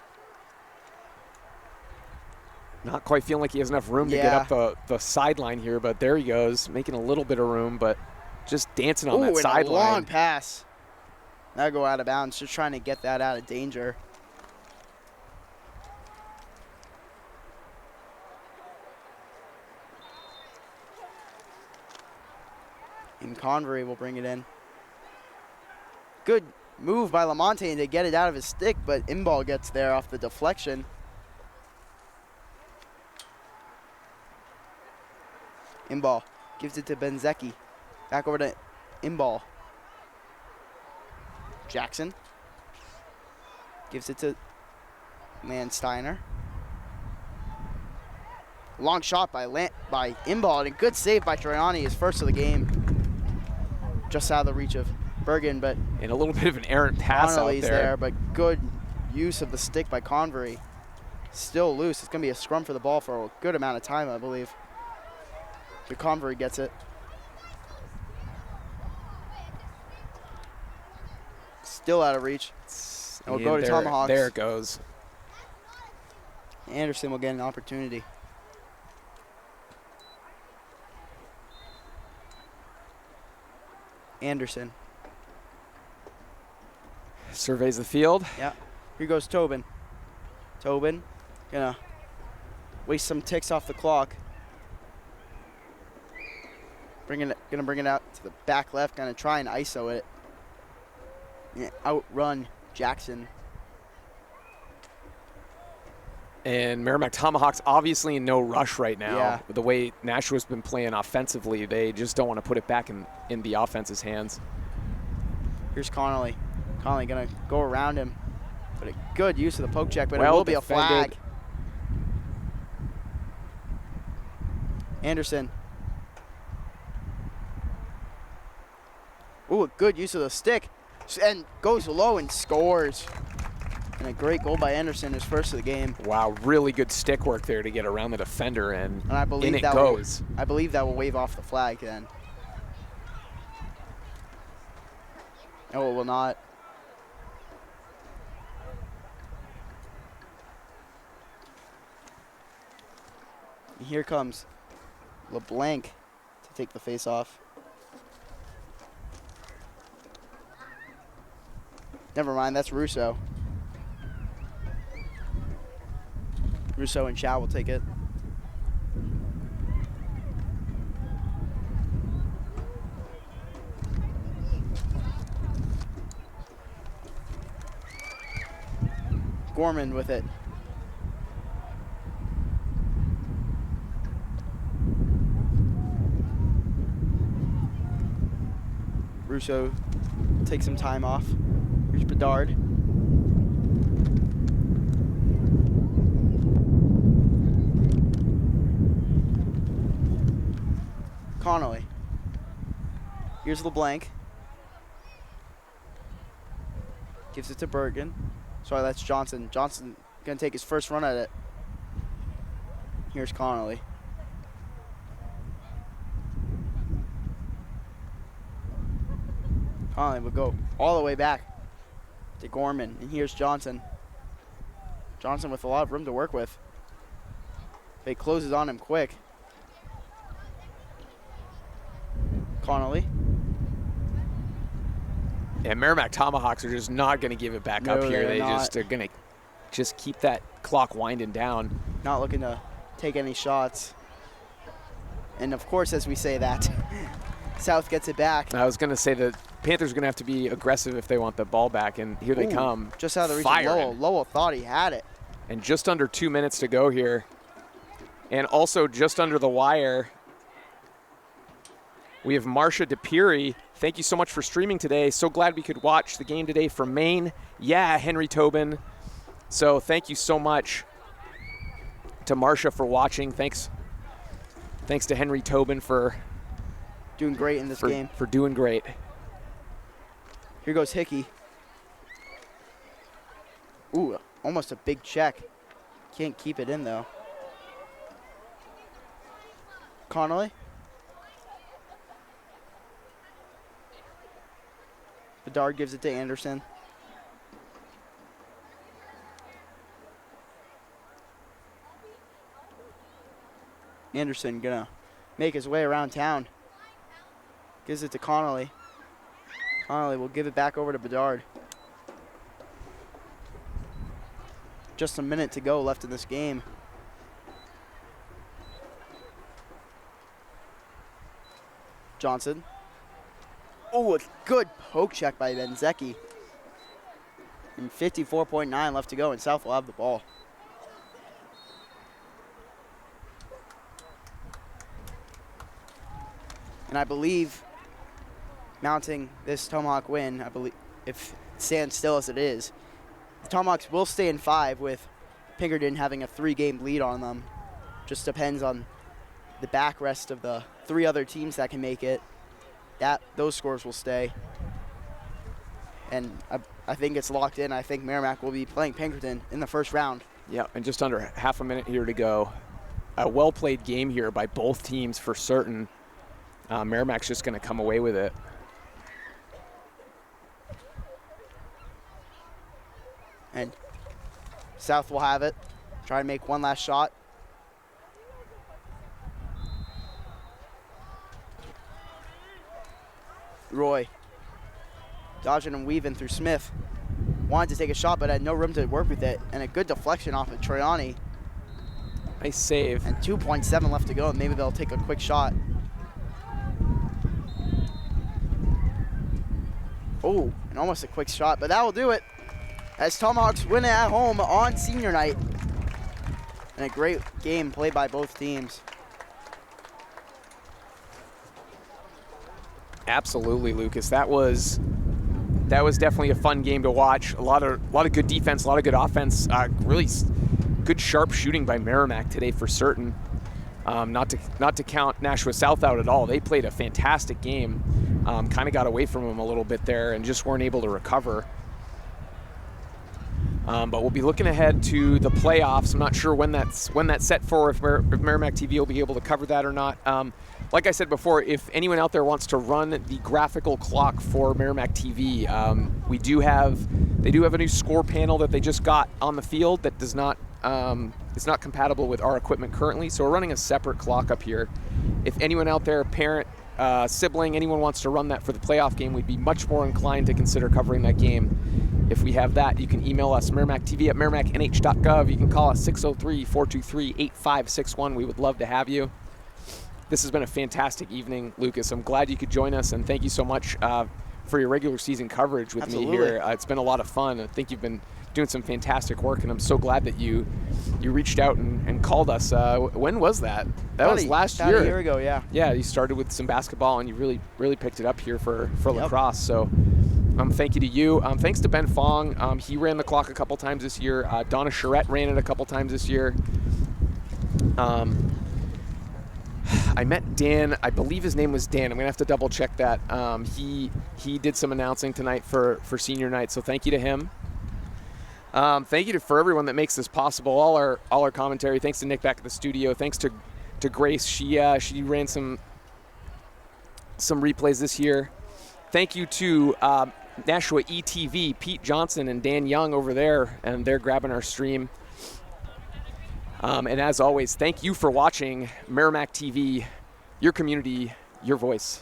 Not quite feeling like he has enough room to get Yeah. up the sideline here, but there he goes, making a little bit of room, but just dancing on that and a long sideline. pass. That'll go out of bounds, just trying to get that out of danger. And Convery will bring it in. good move by Lamontagne to get it out of his stick, but in-ball gets there off the deflection. In-ball gives it to Benzecki. Back over to in-ball. Jackson gives it to Landsteiner. Long shot by in-ball, and a good save by Troiani, his first of the game. Just out of the reach of Bergen, but And a little bit of an errant pass out Connolly's there. there, but good use of the stick by Convery. Still loose. It's going to be a scrum for the ball for a good amount of time, I believe. But Convery gets it. Still out of reach. And we'll go to Tomahawks. There it goes. Anderson will get an opportunity. Anderson. Surveys the field. Yeah. Here goes Tobin. Tobin gonna waste some ticks off the clock. Gonna bring it out to the back left. Gonna try and ISO it. Yeah, outrun Jackson. And Merrimack Tomahawks obviously in no rush right now. Yeah. With the way Nashua's been playing offensively, they just don't want to put it back in the offense's hands. Here's Connolly. Connolly gonna go around him. But a good use of the poke check, but Well it will be a defended. flag. Anderson. Ooh, a good use of the stick. And goes low and scores. And a great goal by Anderson, his first of the game. Wow, really good stick work there to get around the defender, and And I believe in it that goes. I believe that will wave off the flag then. No, it will not. And here comes LeBlanc to take the face off. Never mind, that's Russo. Russo and Chow will take it. Gorman with it. Russo takes some time off. Here's Bedard. Connolly. Here's LeBlanc. Gives it to Bergen. Sorry, that's Johnson. Johnson gonna take his first run at it. Here's Connolly. Connolly will go all the way back to Gorman. And here's Johnson. Johnson with a lot of room to work with. But he closes on him quick. Connolly. And Merrimack Tomahawks are just not going to give it back No, up here. they're They not. just are going to just keep that clock winding down. Not looking to take any shots. And of course, as we say that, South gets it back. I was going to say the Panthers are going to have to be aggressive if they want the ball back, and here they Ooh, come. Just out of the reach firing. of Lowell. Lowell thought he had it. And just under 2 minutes to go here. And also just under the wire, we have Marcia DePiri. Thank you so much for streaming today. So glad we could watch the game today from Maine. Yeah, Henry Tobin. So thank you so much to Marcia for watching. Thanks to Henry Tobin for Doing great in this game. for doing great. Here goes Hickey. Ooh, almost a big check. Can't keep it in, though. Connolly. Bedard gives it to Anderson. Anderson gonna make his way around town. Gives it to Connolly. Connolly will give it back over to Bedard. Just a minute to go left in this game. Johnson. Oh, a good poke check by Benzecchi. And 54.9 left to go, and South will have the ball. And I believe mounting this Tomahawk win, I believe if it stands still as it is, the Tomahawks will stay in 5 with Pinkerton having a 3-game lead on them. Just depends on the back rest of the 3 other teams that can make it. Those scores will stay. And I think it's locked in. I think Merrimack will be playing Pinkerton in the first round. Yeah, and just under half a minute here to go. A well-played game here by both teams for certain. Merrimack's just going to come away with it. And South will have it. Try and make one last shot. Roy dodging and weaving through Smith. Wanted to take a shot, but had no room to work with it. And a good deflection off of Troiani. Nice save. And 2.7 left to go. Maybe they'll take a quick shot. Oh, and almost a quick shot, but that will do it. As Tomahawks win it at home on senior night. And a great game played by both teams. Absolutely, Lucas. That was definitely a fun game to watch. A lot of good defense, a lot of good offense. Really good sharp shooting by Merrimack today for certain. Not to count Nashua South out at all. They played a fantastic game. Kind of got away from them a little bit there and just weren't able to recover. But we'll be looking ahead to the playoffs. I'm not sure when that's set for, if Merrimack TV will be able to cover that or not. Like I said before, if anyone out there wants to run the graphical clock for Merrimack TV, they do have a new score panel that they just got on the field that does not it's not compatible with our equipment currently. So we're running a separate clock up here. If anyone out there, parent, sibling, anyone wants to run that for the playoff game, we'd be much more inclined to consider covering that game. If we have that, you can email us, merrimackTV@merrimacknh.gov. You can call us 603-423-8561. We would love to have you. This has been a fantastic evening, Lucas. I'm glad you could join us, and thank you so much for your regular season coverage with me here. It's been a lot of fun. I think you've been doing some fantastic work, and I'm so glad that you reached out and called us. When was that? That was last year. About a year ago, yeah. Yeah, you started with some basketball, and you really picked it up here for lacrosse. So thank you to you. Thanks to Ben Fong. He ran the clock a couple times this year. Donna Charette ran it a couple times this year. I met Dan. I believe his name was Dan. I'm gonna have to double check that. He did some announcing tonight for senior night, so thank you to him. Thank you for everyone that makes this possible. All our commentary. Thanks to Nick back at the studio. Thanks to Grace. She ran some replays this year. Thank you to Nashua ETV, Pete Johnson and Dan Young over there, and they're grabbing our stream. And as always, thank you for watching Merrimack TV, your community, your voice.